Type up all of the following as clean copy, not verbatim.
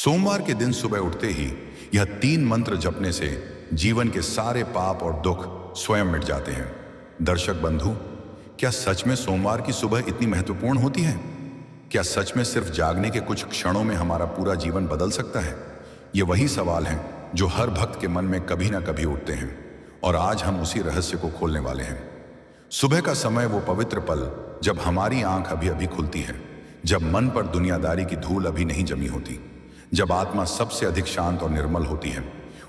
सोमवार के दिन सुबह उठते ही यह 3 मंत्र जपने से जीवन के सारे पाप और दुख स्वयं मिट जाते हैं। दर्शक बंधु, क्या सच में सोमवार की सुबह इतनी महत्वपूर्ण होती है? क्या सच में सिर्फ जागने के कुछ क्षणों में हमारा पूरा जीवन बदल सकता है? ये वही सवाल हैं जो हर भक्त के मन में कभी ना कभी उठते हैं, और आज हम उसी रहस्य को खोलने वाले हैं। सुबह का समय वो पवित्र पल जब हमारी आंख अभी अभी खुलती है, जब मन पर दुनियादारी की धूल अभी नहीं जमी होती, जब आत्मा सबसे अधिक शांत और निर्मल होती है।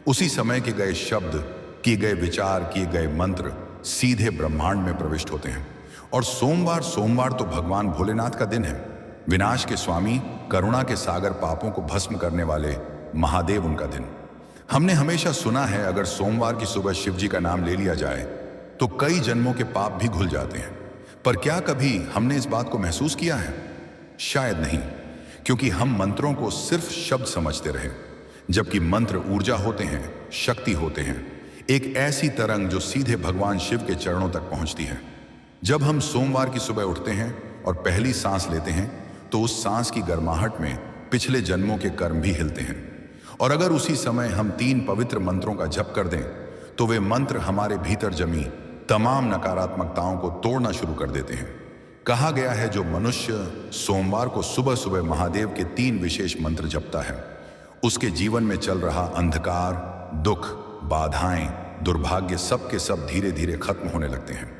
उसी समय के गए शब्द, किए गए विचार, किए गए मंत्र सीधे ब्रह्मांड में प्रविष्ट होते हैं। और सोमवार तो भगवान भोलेनाथ का दिन है। विनाश के स्वामी, करुणा के सागर, पापों को भस्म करने वाले महादेव उनका दिन। हमने हमेशा सुना है, अगर सोमवार की सुबह शिव जी का नाम ले लिया जाए तो कई जन्मों के पाप भी धुल जाते हैं। पर क्या कभी हमने इस बात को महसूस किया है? शायद नहीं, क्योंकि हम मंत्रों को सिर्फ शब्द समझते रहे, जबकि मंत्र ऊर्जा होते हैं, शक्ति होते हैं, एक ऐसी तरंग जो सीधे भगवान शिव के चरणों तक पहुंचती है। जब हम सोमवार की सुबह उठते हैं और पहली सांस लेते हैं, तो उस सांस की गर्माहट में पिछले जन्मों के कर्म भी हिलते हैं। और अगर उसी समय हम 3 पवित्र मंत्रों का जप कर दें, तो वे मंत्र हमारे भीतर जमी तमाम नकारात्मकताओं को तोड़ना शुरू कर देते हैं। कहा गया है, जो मनुष्य सोमवार को सुबह सुबह महादेव के 3 विशेष मंत्र जपता है, उसके जीवन में चल रहा अंधकार, दुख, बाधाएं, दुर्भाग्य सब के सब धीरे धीरे खत्म होने लगते हैं।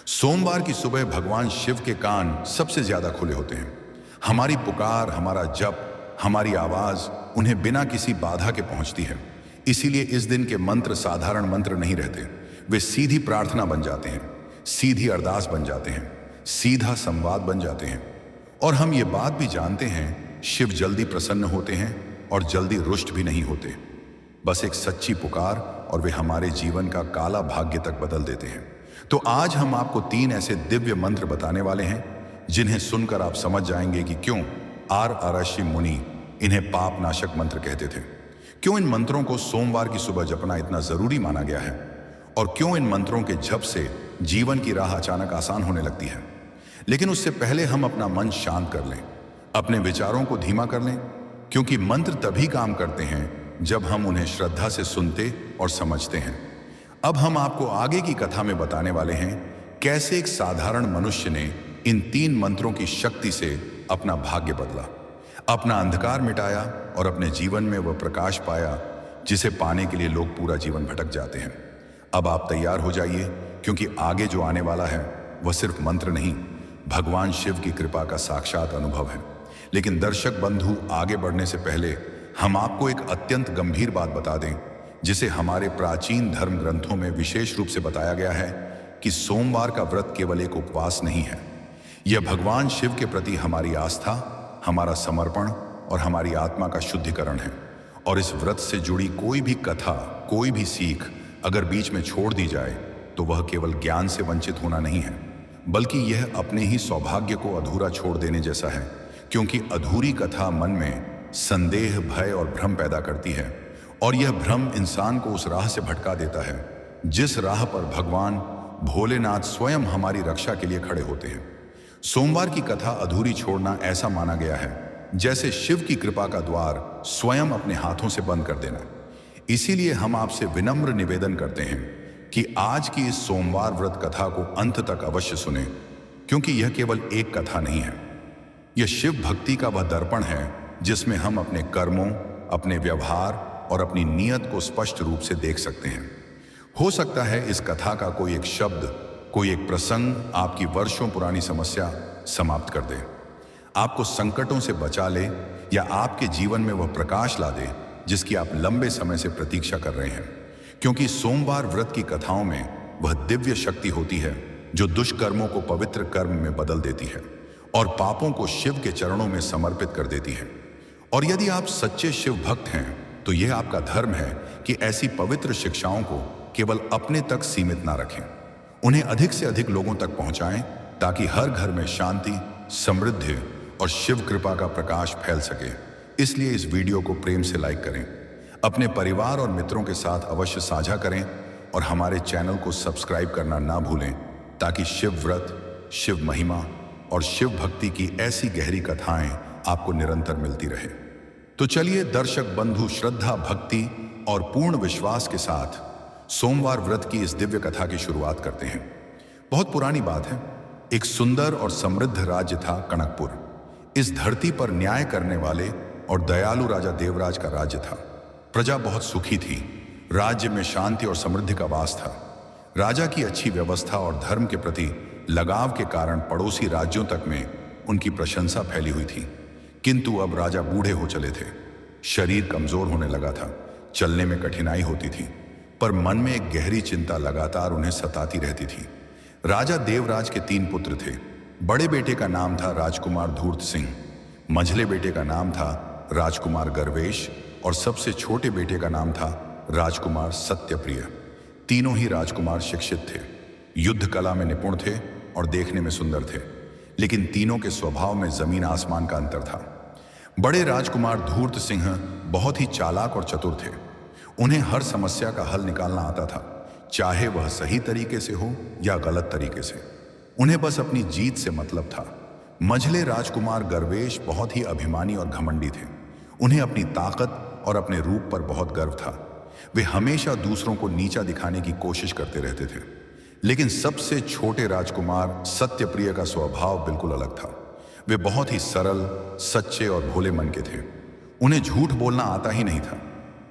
सोमवार की सुबह भगवान शिव के कान सबसे ज्यादा खुले होते हैं। हमारी पुकार, हमारा जप, हमारी आवाज उन्हें बिना किसी बाधा के पहुंचती है। इसीलिए इस दिन के मंत्र साधारण मंत्र नहीं रहते, वे सीधी प्रार्थना बन जाते हैं, सीधी अरदास बन जाते हैं, सीधा संवाद बन जाते हैं। और हम ये बात भी जानते हैं, शिव जल्दी प्रसन्न होते हैं और जल्दी रुष्ट भी नहीं होते। बस एक सच्ची पुकार और वे हमारे जीवन का काला भाग्य तक बदल देते हैं। तो आज हम आपको 3 ऐसे दिव्य मंत्र बताने वाले हैं, जिन्हें सुनकर आप समझ जाएंगे कि क्यों आर्षि मुनि इन्हें पाप नाशक मंत्र कहते थे, क्यों इन मंत्रों को सोमवार की सुबह जपना इतना जरूरी माना गया है, और क्यों इन मंत्रों के जप से जीवन की राह अचानक आसान होने लगती है। लेकिन उससे पहले हम अपना मन शांत कर लें, अपने विचारों को धीमा कर लें, क्योंकि मंत्र तभी काम करते हैं जब हम उन्हें श्रद्धा से सुनते और समझते हैं। अब हम आपको आगे की कथा में बताने वाले हैं, कैसे एक साधारण मनुष्य ने इन 3 मंत्रों की शक्ति से अपना भाग्य बदला, अपना अंधकार मिटाया और अपने जीवन में वह प्रकाश पाया जिसे पाने के लिए लोग पूरा जीवन भटक जाते हैं। अब आप तैयार हो जाइए, क्योंकि आगे जो आने वाला है वह सिर्फ मंत्र नहीं, भगवान शिव की कृपा का साक्षात अनुभव है। लेकिन दर्शक बंधु, आगे बढ़ने से पहले हम आपको एक अत्यंत गंभीर बात बता दें, जिसे हमारे प्राचीन धर्म ग्रंथों में विशेष रूप से बताया गया है कि सोमवार का व्रत केवल एक उपवास नहीं है। यह भगवान शिव के प्रति हमारी आस्था, हमारा समर्पण और हमारी आत्मा का शुद्धिकरण है। और इस व्रत से जुड़ी कोई भी कथा, कोई भी सीख अगर बीच में छोड़ दी जाए, तो वह केवल ज्ञान से वंचित होना नहीं है, बल्कि यह अपने ही सौभाग्य को अधूरा छोड़ देने जैसा है। क्योंकि अधूरी कथा मन में संदेह, भय और भ्रम पैदा करती है, और यह भ्रम इंसान को उस राह से भटका देता है जिस राह पर भगवान भोलेनाथ स्वयं हमारी रक्षा के लिए खड़े होते हैं। सोमवार की कथा अधूरी छोड़ना ऐसा माना गया है जैसे शिव की कृपा का द्वार स्वयं अपने हाथों से बंद कर देना। इसीलिए हम आपसे विनम्र निवेदन करते हैं कि आज की इस सोमवार व्रत कथा को अंत तक अवश्य सुने, क्योंकि यह केवल एक कथा नहीं है, यह शिव भक्ति का वह दर्पण है जिसमें हम अपने कर्मों, अपने व्यवहार और अपनी नीयत को स्पष्ट रूप से देख सकते हैं। हो सकता है इस कथा का कोई एक शब्द, कोई एक प्रसंग आपकी वर्षों पुरानी समस्या समाप्त कर दे, आपको संकटों से बचा ले, या आपके जीवन में वह प्रकाश ला दे जिसकी आप लंबे समय से प्रतीक्षा कर रहे हैं। क्योंकि सोमवार व्रत की कथाओं में वह दिव्य शक्ति होती है जो दुष्कर्मों को पवित्र कर्म में बदल देती है और पापों को शिव के चरणों में समर्पित कर देती है। और यदि आप सच्चे शिव भक्त हैं, तो यह आपका धर्म है कि ऐसी पवित्र शिक्षाओं को केवल अपने तक सीमित ना रखें, उन्हें अधिक से अधिक लोगों तक पहुंचाएं, ताकि हर घर में शांति, समृद्धि और शिव कृपा का प्रकाश फैल सके। इसलिए इस वीडियो को प्रेम से लाइक करें, अपने परिवार और मित्रों के साथ अवश्य साझा करें, और हमारे चैनल को सब्सक्राइब करना ना भूलें, ताकि शिव व्रत, शिव महिमा और शिव भक्ति की ऐसी गहरी कथाएं आपको निरंतर मिलती रहे। तो चलिए दर्शक बंधु, श्रद्धा, भक्ति और पूर्ण विश्वास के साथ सोमवार व्रत की इस दिव्य कथा की शुरुआत करते हैं। बहुत पुरानी बात है। एक सुंदर और समृद्ध राज्य था कनकपुर। इस धरती पर न्याय करने वाले और दयालु राजा देवराज का राज्य था। प्रजा बहुत सुखी थी। राज्य में शांति और समृद्धि का वास था। राजा की अच्छी व्यवस्था और धर्म के प्रति लगाव के कारण पड़ोसी राज्यों तक में उनकी प्रशंसा फैली हुई थी। किंतु अब राजा बूढ़े हो चले थे। शरीर कमजोर होने लगा था। चलने में कठिनाई होती थी, पर मन में एक गहरी चिंता लगातार उन्हें सताती रहती थी। राजा देवराज के 3 पुत्र थे। बड़े बेटे का नाम था राजकुमार धूर्त सिंह, मझले बेटे का नाम था राजकुमार गर्वेश और सबसे छोटे बेटे का नाम था राजकुमार सत्यप्रिय। तीनों ही राजकुमार शिक्षित थे, युद्ध कला में निपुण थे और देखने में सुंदर थे, लेकिन तीनों के स्वभाव में जमीन आसमान का अंतर था। बड़े राजकुमार धूर्त सिंह बहुत ही चालाक और चतुर थे। उन्हें हर समस्या का हल निकालना आता था, चाहे वह सही तरीके से हो या गलत तरीके से। उन्हें बस अपनी जीत से मतलब था। मझले राजकुमार गर्वेश बहुत ही अभिमानी और घमंडी थे। उन्हें अपनी ताकत और अपने रूप पर बहुत गर्व था। वे हमेशा दूसरों को नीचा दिखाने की कोशिश करते रहते थे। लेकिन सबसे छोटे राजकुमार सत्यप्रिय का स्वभाव बिल्कुल अलग था। वे बहुत ही सरल, सच्चे और भोले मन के थे। उन्हें झूठ बोलना आता ही नहीं था।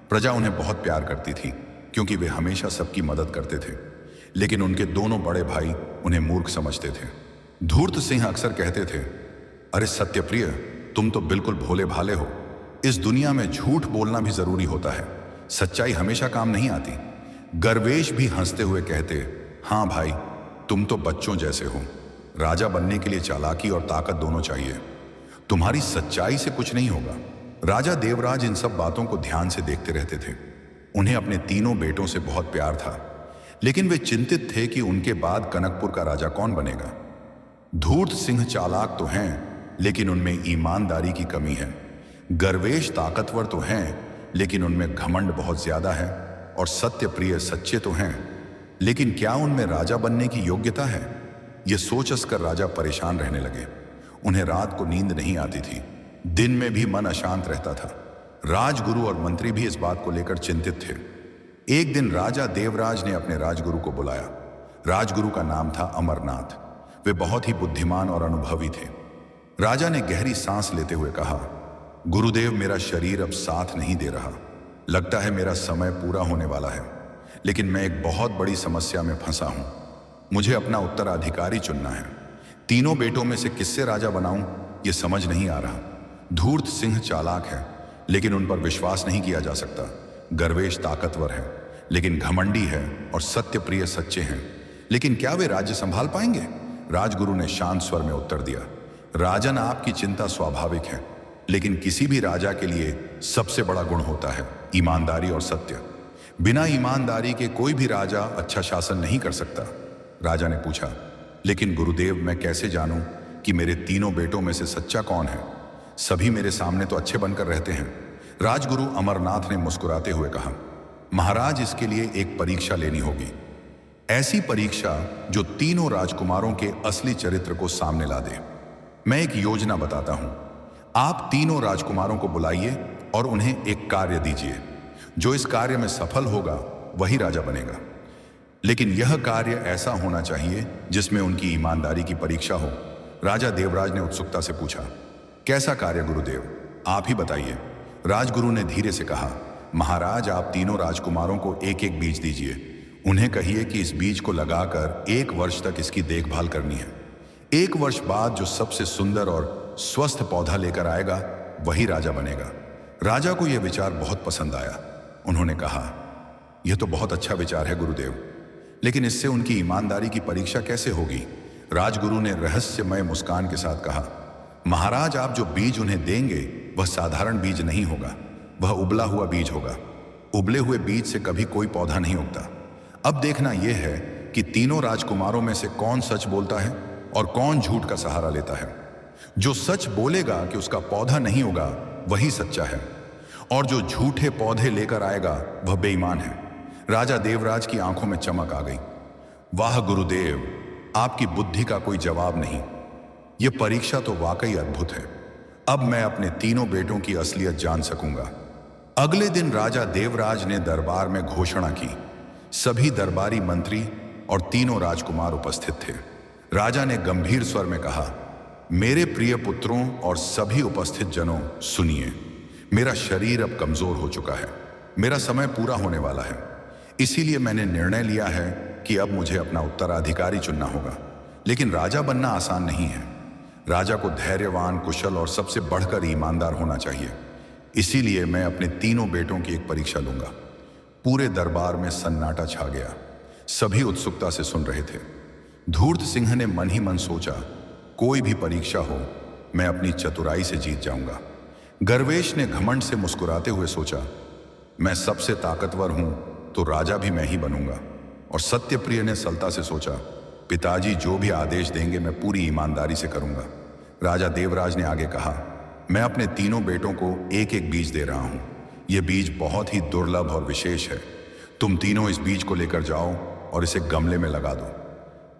प्रजा उन्हें बहुत प्यार करती थी क्योंकि वे हमेशा सबकी मदद करते थे। लेकिन उनके दोनों बड़े भाई उन्हें मूर्ख समझते थे। धूर्त सिंह अक्सर कहते थे, अरे सत्यप्रिय, तुम तो बिल्कुल भोले भाले हो। इस दुनिया में झूठ बोलना भी जरूरी होता है, सच्चाई हमेशा काम नहीं आती। गर्वेश भी हंसते हुए कहते, हाँ भाई, तुम तो बच्चों जैसे हो। राजा बनने के लिए चालाकी और ताकत दोनों चाहिए। तुम्हारी सच्चाई से कुछ नहीं होगा। राजा देवराज इन सब बातों को ध्यान से देखते रहते थे। उन्हें अपने तीनों बेटों से बहुत प्यार था, लेकिन वे चिंतित थे कि उनके बाद कनकपुर का राजा कौन बनेगा। धूर्त सिंह चालाक तो हैं, लेकिन उनमें ईमानदारी की कमी है। गर्वेश ताकतवर तो हैं, लेकिन उनमें घमंड बहुत ज्यादा है। और सत्यप्रिय सच्चे तो हैं, लेकिन क्या उनमें राजा बनने की योग्यता है? ये सोचकर राजा परेशान रहने लगे। उन्हें रात को नींद नहीं आती थी। दिन में भी मन अशांत रहता था। राजगुरु और मंत्री भी इस बात को लेकर चिंतित थे। एक दिन राजा देवराज ने अपने राजगुरु को बुलाया। राजगुरु का नाम था अमरनाथ। वे बहुत ही बुद्धिमान और अनुभवी थे। राजा ने गहरी सांस लेते हुए कहा, गुरुदेव, मेरा शरीर अब साथ नहीं दे रहा। लगता है मेरा समय पूरा होने वाला है, लेकिन मैं एक बहुत बड़ी समस्या में फंसा हूं। मुझे अपना उत्तराधिकारी चुनना है। तीनों बेटों में से किससे राजा बनाऊं, यह समझ नहीं आ रहा। धूर्त सिंह चालाक है, लेकिन उन पर विश्वास नहीं किया जा सकता। गर्वेश ताकतवर है, लेकिन घमंडी है। और सत्यप्रिय सच्चे हैं, लेकिन क्या वे राज्य संभाल पाएंगे? राजगुरु ने शांत स्वर में उत्तर दिया, राजन, आपकी चिंता स्वाभाविक है, लेकिन किसी भी राजा के लिए सबसे बड़ा गुण होता है ईमानदारी और सत्य। बिना ईमानदारी के कोई भी राजा अच्छा शासन नहीं कर सकता। राजा ने पूछा, लेकिन गुरुदेव, मैं कैसे जानूं कि मेरे तीनों बेटों में से सच्चा कौन है? सभी मेरे सामने तो अच्छे बनकर रहते हैं। राजगुरु अमरनाथ ने मुस्कुराते हुए कहा, महाराज, इसके लिए एक परीक्षा लेनी होगी। ऐसी परीक्षा जो तीनों राजकुमारों के असली चरित्र को सामने ला दे। मैं एक योजना बताता हूं। आप तीनों राजकुमारों को बुलाइए और उन्हें एक कार्य दीजिए। जो इस कार्य में सफल होगा वही राजा बनेगा। लेकिन यह कार्य ऐसा होना चाहिए जिसमें उनकी ईमानदारी की परीक्षा हो। राजा देवराज ने उत्सुकता से पूछा, कैसा कार्य गुरुदेव, आप ही बताइए। राजगुरु ने धीरे से कहा, महाराज, आप तीनों राजकुमारों को एक एक बीज दीजिए। उन्हें कहिए कि इस बीज को लगाकर 1 वर्ष तक इसकी देखभाल करनी है। 1 वर्ष बाद जो सबसे सुंदर और स्वस्थ पौधा लेकर आएगा वही राजा बनेगा। राजा को यह विचार बहुत पसंद आया। उन्होंने कहा, यह तो बहुत अच्छा विचार है गुरुदेव, लेकिन इससे उनकी ईमानदारी की परीक्षा कैसे होगी? राजगुरु ने रहस्यमय मुस्कान के साथ कहा, महाराज, आप जो बीज उन्हें देंगे वह साधारण बीज नहीं होगा, वह उबला हुआ बीज होगा। उबले हुए बीज से कभी कोई पौधा नहीं उगता। अब देखना यह है कि तीनों राजकुमारों में से कौन सच बोलता है और कौन झूठ का सहारा लेता है। जो सच बोलेगा कि उसका पौधा नहीं होगा वही सच्चा है, और जो झूठे पौधे लेकर आएगा वह बेईमान है। राजा देवराज की आंखों में चमक आ गई। वाह गुरुदेव, आपकी बुद्धि का कोई जवाब नहीं। यह परीक्षा तो वाकई अद्भुत है। अब मैं अपने तीनों बेटों की असलियत जान सकूंगा। अगले दिन राजा देवराज ने दरबार में घोषणा की। सभी दरबारी मंत्री और तीनों राजकुमार उपस्थित थे। राजा ने गंभीर स्वर में कहा, मेरे प्रिय पुत्रों और सभी उपस्थित जनों, सुनिए। मेरा शरीर अब कमजोर हो चुका है। मेरा समय पूरा होने वाला है। इसीलिए मैंने निर्णय लिया है कि अब मुझे अपना उत्तराधिकारी चुनना होगा। लेकिन राजा बनना आसान नहीं है। राजा को धैर्यवान, कुशल और सबसे बढ़कर ईमानदार होना चाहिए। इसीलिए मैं अपने तीनों बेटों की एक परीक्षा लूंगा। पूरे दरबार में सन्नाटा छा गया। सभी उत्सुकता से सुन रहे थे। धूर्त सिंह ने मन ही मन सोचा, कोई भी परीक्षा हो, मैं अपनी चतुराई से जीत जाऊंगा। गर्वेश ने घमंड से मुस्कुराते हुए सोचा, मैं सबसे ताकतवर हूं तो राजा भी मैं ही बनूंगा। और सत्यप्रिय ने सलता से सोचा, पिताजी जो भी आदेश देंगे मैं पूरी ईमानदारी से करूंगा। राजा देवराज ने आगे कहा, मैं अपने तीनों बेटों को एक एक बीज दे रहा हूं। यह बीज बहुत ही दुर्लभ और विशेष है। तुम तीनों इस बीज को लेकर जाओ और इसे गमले में लगा दो।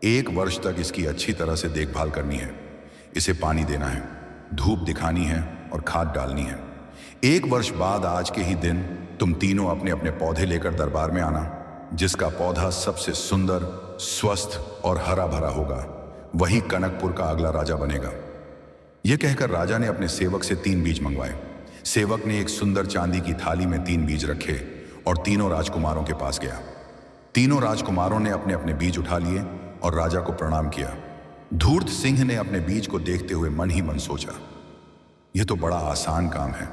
1 वर्ष तक इसकी अच्छी तरह से देखभाल करनी है। इसे पानी देना है, धूप दिखानी है और खाद डालनी है। 1 वर्ष बाद आज के ही दिन तुम तीनों अपने अपने पौधे लेकर दरबार में आना। जिसका पौधा सबसे सुंदर, स्वस्थ और हरा भरा होगा, वही कनकपुर का अगला राजा बनेगा। यह कहकर राजा ने अपने सेवक से 3 बीज मंगवाए। सेवक ने एक सुंदर चांदी की थाली में 3 बीज रखे और तीनों राजकुमारों के पास गया। तीनों राजकुमारों ने अपने अपने बीज उठा लिए और राजा को प्रणाम किया। धूर्त सिंह ने अपने बीज को देखते हुए मन ही मन सोचा, यह तो बड़ा आसान काम है।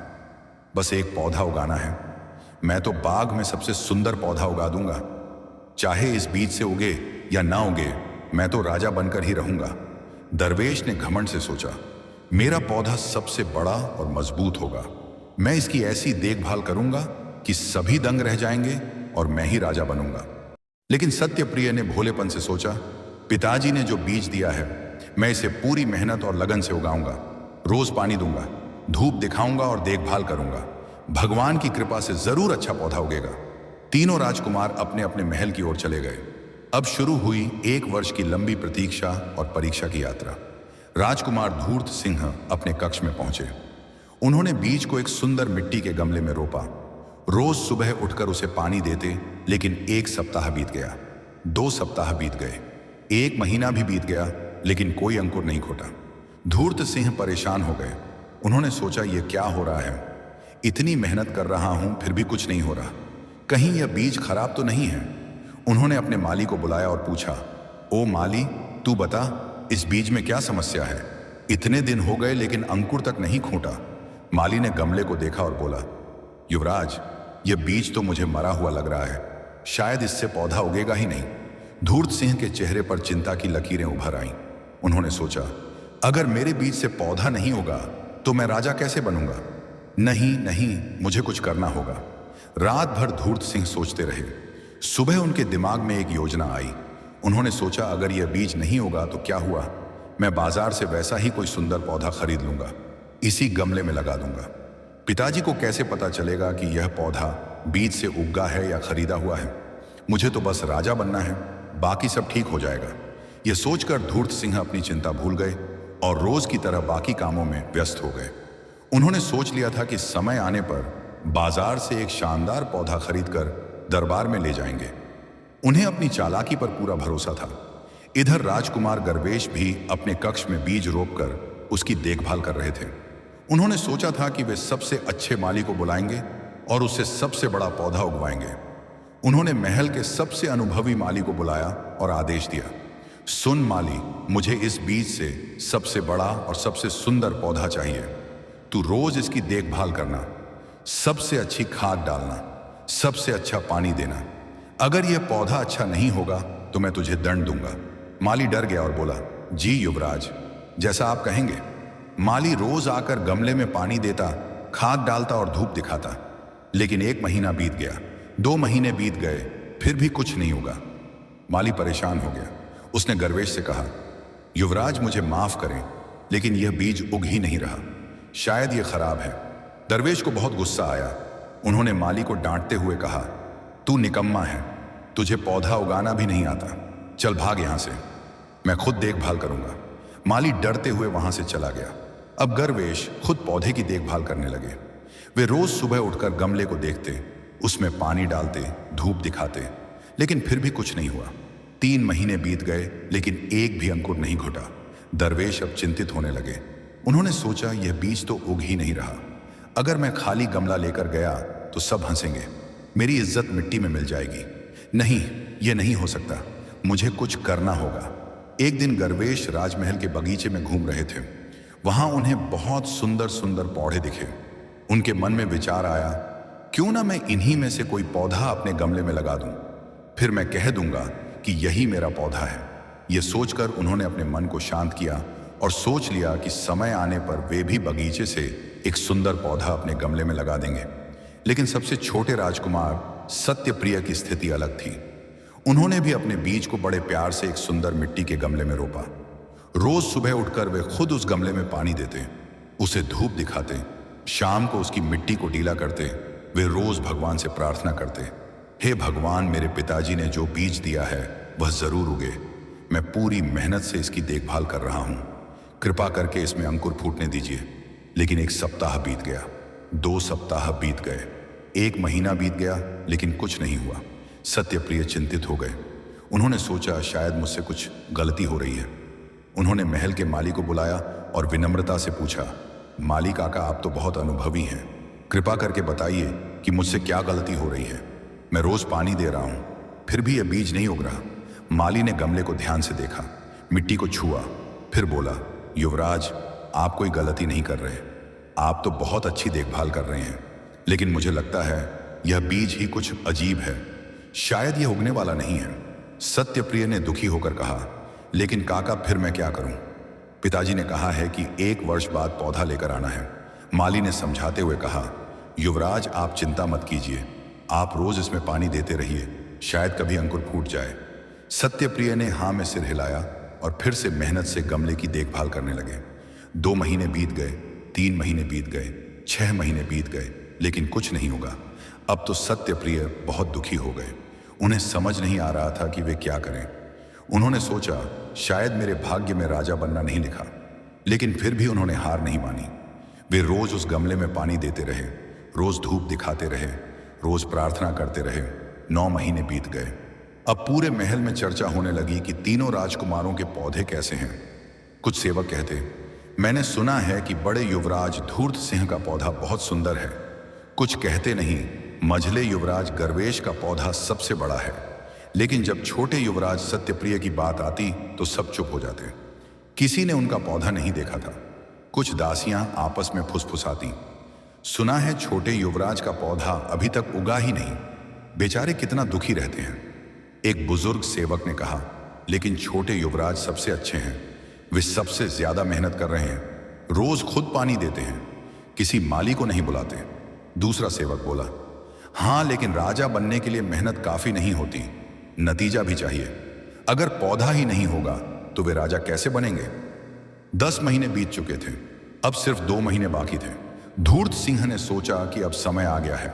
बस एक पौधा उगाना है। मैं तो बाग में सबसे सुंदर पौधा उगा दूंगा। चाहे इस बीज से उगे या ना उगे, मैं तो राजा बनकर ही रहूंगा। दरवेश ने घमंड से सोचा, मेरा पौधा सबसे बड़ा और मजबूत होगा। मैं इसकी ऐसी देखभाल करूंगा कि सभी दंग रह जाएंगे और मैं ही राजा बनूंगा। लेकिन सत्यप्रिय ने भोलेपन से सोचा, पिताजी ने जो बीज दिया है, मैं इसे पूरी मेहनत और लगन से उगाऊंगा। रोज पानी दूंगा, धूप दिखाऊंगा और देखभाल करूंगा। भगवान की कृपा से जरूर अच्छा पौधा उगेगा। तीनों राजकुमार अपने अपने महल की ओर चले गए। अब शुरू हुई 1 वर्ष की लंबी प्रतीक्षा और परीक्षा की यात्रा। राजकुमार धूर्त सिंह अपने कक्ष में पहुंचे। उन्होंने बीज को एक सुंदर मिट्टी के गमले में रोपा। रोज सुबह उठकर उसे पानी देते, लेकिन 1 सप्ताह बीत गया, 2 सप्ताह बीत गए, 1 महीना भी बीत गया, लेकिन कोई अंकुर नहीं फूटा। धूर्त सिंह परेशान हो गए। उन्होंने सोचा, यह क्या हो रहा है? इतनी मेहनत कर रहा हूं फिर भी कुछ नहीं हो रहा। कहीं यह बीज खराब तो नहीं है? उन्होंने अपने माली को बुलाया और पूछा, ओ माली, तू बता, इस बीज में क्या समस्या है? इतने दिन हो गए लेकिन अंकुर तक नहीं फूटा। माली ने गमले को देखा और बोला, युवराज, यह बीज तो मुझे मरा हुआ लग रहा है। शायद इससे पौधा उगेगा ही नहीं। धूर्त सिंह के चेहरे पर चिंता की लकीरें उभर आईं। उन्होंने सोचा, अगर मेरे बीज से पौधा नहीं होगा तो मैं राजा कैसे बनूंगा? नहीं नहीं, मुझे कुछ करना होगा। रात भर धूर्त सिंह सोचते रहे। सुबह उनके दिमाग में एक योजना आई। उन्होंने सोचा, अगर यह बीज नहीं होगा तो क्या हुआ, मैं बाजार से वैसा ही कोई सुंदर पौधा खरीद लूंगा, इसी गमले में लगा दूंगा। पिताजी को कैसे पता चलेगा कि यह पौधा बीज से उगा है या खरीदा हुआ है? मुझे तो बस राजा बनना है, बाकी सब ठीक हो जाएगा। यह सोचकर धूर्त सिंह अपनी चिंता भूल गए और रोज की तरह बाकी कामों में व्यस्त हो गए। उन्होंने सोच लिया था कि समय आने पर बाजार से एक शानदार पौधा खरीदकर दरबार में ले जाएंगे। उन्हें अपनी चालाकी पर पूरा भरोसा था। इधर राजकुमार गर्वेश भी अपने कक्ष में बीज रोपकर उसकी देखभाल कर रहे थे। उन्होंने सोचा था कि वे सबसे अच्छे माली को बुलाएंगे और उससे सबसे बड़ा पौधा उगवाएंगे। उन्होंने महल के सबसे अनुभवी माली को बुलाया और आदेश दिया, सुन माली, मुझे इस बीज से सबसे बड़ा और सबसे सुंदर पौधा चाहिए। तू रोज इसकी देखभाल करना, सबसे अच्छी खाद डालना, सबसे अच्छा पानी देना। अगर यह पौधा अच्छा नहीं होगा तो मैं तुझे दंड दूंगा। माली डर गया और बोला, जी युवराज, जैसा आप कहेंगे। माली रोज आकर गमले में पानी देता, खाद डालता और धूप दिखाता। लेकिन 1 महीना बीत गया, 2 महीने बीत गए, फिर भी कुछ नहीं हुआ। माली परेशान हो गया। उसने गर्वेश से कहा, युवराज, मुझे माफ करें, लेकिन यह बीज उग ही नहीं रहा। शायद यह खराब है। दरवेश को बहुत गुस्सा आया। उन्होंने माली को डांटते हुए कहा, तू निकम्मा है, तुझे पौधा उगाना भी नहीं आता। चल भाग यहां से, मैं खुद देखभाल करूंगा। माली डरते हुए वहां से चला गया। अब गर्वेश खुद पौधे की देखभाल करने लगे। वे रोज सुबह उठकर गमले को देखते, उसमें पानी डालते, धूप दिखाते, लेकिन फिर भी कुछ नहीं हुआ। 3 महीने बीत गए, लेकिन एक भी अंकुर नहीं घुटा। दरवेश अब चिंतित होने लगे। उन्होंने सोचा, यह बीज तो उग ही नहीं रहा। अगर मैं खाली गमला लेकर गया तो सब हंसेंगे, मेरी इज्जत मिट्टी में मिल जाएगी। नहीं, यह नहीं हो सकता, मुझे कुछ करना होगा। एक दिन गर्वेश राजमहल के बगीचे में घूम रहे थे। वहां उन्हें बहुत सुंदर सुंदर पौधे दिखे। उनके मन में विचार आया, क्यों ना मैं इन्हीं में से कोई पौधा अपने गमले में लगा दूं, फिर मैं कह दूंगा कि यही मेरा पौधा है। यह सोचकर उन्होंने अपने मन को शांत किया और सोच लिया कि समय आने पर वे भी बगीचे से एक सुंदर पौधा अपने गमले में लगा देंगे। लेकिन सबसे छोटे राजकुमार सत्यप्रिय की स्थिति अलग थी। उन्होंने भी अपने बीज को बड़े प्यार से एक सुंदर मिट्टी के गमले में रोपा। रोज सुबह उठकर वे खुद उस गमले में पानी देते, उसे धूप दिखाते, शाम को उसकी मिट्टी को ढीला करते। वे रोज भगवान से प्रार्थना करते, हे भगवान, मेरे पिताजी ने जो बीज दिया है वह जरूर उगे। मैं पूरी मेहनत से इसकी देखभाल कर रहा हूं, कृपा करके इसमें अंकुर फूटने दीजिए। लेकिन 1 सप्ताह बीत गया, 2 सप्ताह बीत गए, 1 महीना बीत गया, लेकिन कुछ नहीं हुआ। सत्यप्रिय चिंतित हो गए। उन्होंने सोचा, शायद मुझसे कुछ गलती हो रही है। उन्होंने महल के माली को बुलाया और विनम्रता से पूछा, माली काका, आप तो बहुत अनुभवी हैं, कृपा करके बताइए कि मुझसे क्या गलती हो रही है। मैं रोज पानी दे रहा हूं, फिर भी यह बीज नहीं उग रहा। माली ने गमले को ध्यान से देखा, मिट्टी को छुआ, फिर बोला, युवराज, आप कोई गलती नहीं कर रहे, आप तो बहुत अच्छी देखभाल कर रहे हैं, लेकिन मुझे लगता है यह बीज ही कुछ अजीब है, शायद यह उगने वाला नहीं है। सत्यप्रिय ने दुखी होकर कहा, लेकिन काका, फिर मैं क्या करूं? पिताजी ने कहा है कि 1 वर्ष बाद पौधा लेकर आना है। माली ने समझाते हुए कहा, युवराज, आप चिंता मत कीजिए, आप रोज इसमें पानी देते रहिए, शायद कभी अंकुर फूट जाए। सत्यप्रिय ने हाँ में सिर हिलाया और फिर से मेहनत से गमले की देखभाल करने लगे। 2 महीने बीत गए, 3 महीने बीत गए, 6 महीने बीत गए, लेकिन कुछ नहीं होगा। अब तो सत्यप्रिय बहुत दुखी हो गए। उन्हें समझ नहीं आ रहा था कि वे क्या करें। उन्होंने सोचा, शायद मेरे भाग्य में राजा बनना नहीं लिखा, लेकिन फिर भी उन्होंने हार नहीं मानी। वे रोज उस गमले में पानी देते रहे, रोज धूप दिखाते रहे, रोज प्रार्थना करते रहे। 9 महीने बीत गए। अब पूरे महल में चर्चा होने लगी कि तीनों राजकुमारों के पौधे कैसे हैं। कुछ सेवक कहते, मैंने सुना है कि बड़े युवराज धूर्त सिंह का पौधा बहुत सुंदर है। कुछ कहते, नहीं, मझले युवराज गर्वेश का पौधा सबसे बड़ा है। लेकिन जब छोटे युवराज सत्यप्रिय की बात आती तो सब चुप हो जाते। किसी ने उनका पौधा नहीं देखा था। कुछ दासियां आपस में फुसफुसाती, सुना है छोटे युवराज का पौधा अभी तक उगा ही नहीं, बेचारे कितना दुखी रहते हैं। एक बुजुर्ग सेवक ने कहा, लेकिन छोटे युवराज सबसे अच्छे हैं, वे सबसे ज्यादा मेहनत कर रहे हैं, रोज खुद पानी देते हैं, किसी माली को नहीं बुलाते। दूसरा सेवक बोला, हाँ, लेकिन राजा बनने के लिए मेहनत काफी नहीं होती, नतीजा भी चाहिए। अगर पौधा ही नहीं होगा तो वे राजा कैसे बनेंगे? 10 महीने बीत चुके थे, अब सिर्फ 2 महीने बाकी थे। धूर्त सिंह ने सोचा कि अब समय आ गया है।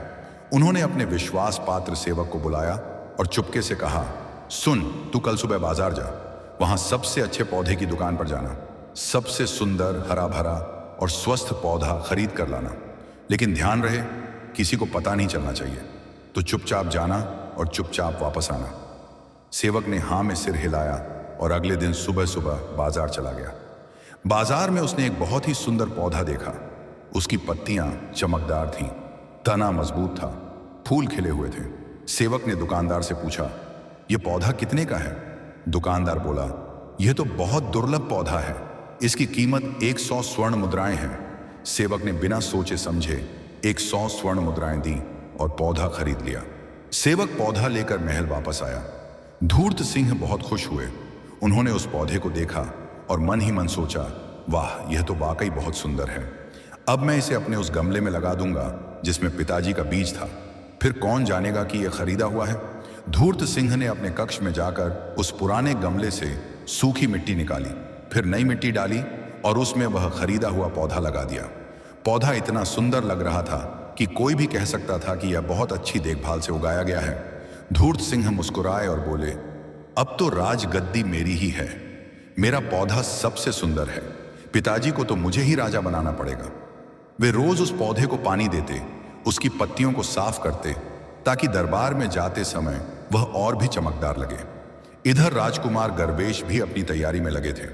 उन्होंने अपने विश्वास पात्र सेवक को बुलाया और चुपके से कहा, सुन, तू कल सुबह बाजार जा, वहां सबसे अच्छे पौधे की दुकान पर जाना, सबसे सुंदर, हरा भरा और स्वस्थ पौधा खरीद कर लाना, लेकिन ध्यान रहे किसी को पता नहीं चलना चाहिए। तो चुपचाप जाना और चुपचाप वापस आना। सेवक ने हाँ में सिर हिलाया और अगले दिन सुबह सुबह बाजार चला गया। बाजार में उसने एक बहुत ही सुंदर पौधा देखा। उसकी पत्तियां चमकदार थीं, तना मजबूत था, फूल खिले हुए थे। सेवक ने दुकानदार से पूछा, यह पौधा कितने का है? दुकानदार बोला, यह तो बहुत दुर्लभ पौधा है, इसकी कीमत 100 स्वर्ण मुद्राएं हैं। सेवक ने बिना सोचे समझे 100 स्वर्ण मुद्राएं दी और पौधा खरीद लिया। सेवक पौधा लेकर महल वापस आया। धूर्त सिंह बहुत खुश हुए। उन्होंने उस पौधे को देखा और मन ही मन सोचा, वाह, यह तो वाकई बहुत सुंदर है। अब मैं इसे अपने उस गमले में लगा दूंगा जिसमें पिताजी का बीज था, फिर कौन जानेगा कि यह खरीदा हुआ है। धूर्त सिंह ने अपने कक्ष में जाकर उस पुराने गमले से सूखी मिट्टी निकाली, फिर नई मिट्टी डाली और उसमें वह खरीदा हुआ पौधा लगा दिया। पौधा इतना सुंदर लग रहा था कि कोई भी कह सकता था कि यह बहुत अच्छी देखभाल से उगाया गया है। धूर्त सिंह मुस्कुराए और बोले, अब तो राजगद्दी मेरी ही है, मेरा पौधा सबसे सुंदर है, पिताजी को तो मुझे ही राजा बनाना पड़ेगा। वे रोज उस पौधे को पानी देते, उसकी पत्तियों को साफ करते, ताकि दरबार में जाते समय वह और भी चमकदार लगे। इधर राजकुमार गर्वेश भी अपनी तैयारी में लगे थे।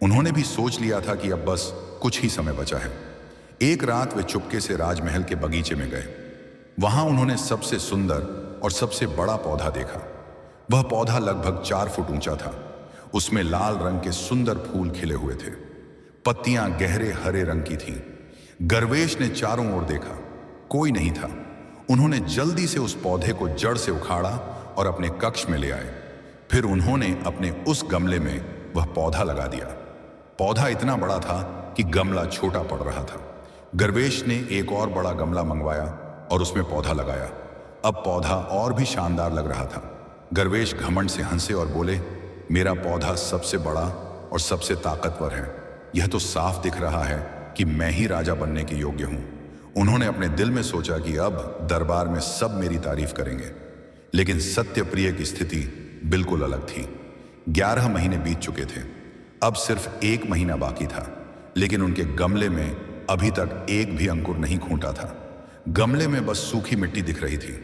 उन्होंने भी सोच लिया था कि अब बस कुछ ही समय बचा है। एक रात वे चुपके से राजमहल के बगीचे में गए। वहां उन्होंने सबसे सुंदर और सबसे बड़ा पौधा देखा। वह पौधा लगभग 4 फुट ऊंचा था। उसमें लाल रंग के सुंदर फूल खिले हुए थे। पत्तियां गहरे हरे रंग की थीं। गर्वेश ने चारों ओर देखा, कोई नहीं था। उन्होंने जल्दी से उस पौधे को जड़ से उखाड़ा और अपने कक्ष में ले आए। फिर उन्होंने अपने उस गमले में वह पौधा लगा दिया। पौधा इतना बड़ा था कि गमला छोटा पड़ रहा था। गर्वेश ने एक और बड़ा गमला मंगवाया और उसमें पौधा लगाया। अब पौधा और भी शानदार लग रहा था। गर्वेश घमंड से हंसे और बोले, मेरा पौधा सबसे बड़ा और सबसे ताकतवर है। यह तो साफ दिख रहा है कि मैं ही राजा बनने के योग्य हूं। उन्होंने अपने दिल में सोचा कि अब दरबार में सब मेरी तारीफ करेंगे। लेकिन सत्यप्रिय की स्थिति बिल्कुल अलग थी। 11 महीने बीत चुके थे। अब सिर्फ 1 महीना बाकी था, लेकिन उनके गमले में अभी तक एक भी अंकुर नहीं खूंटा था। गमले में बस सूखी मिट्टी दिख रही थी।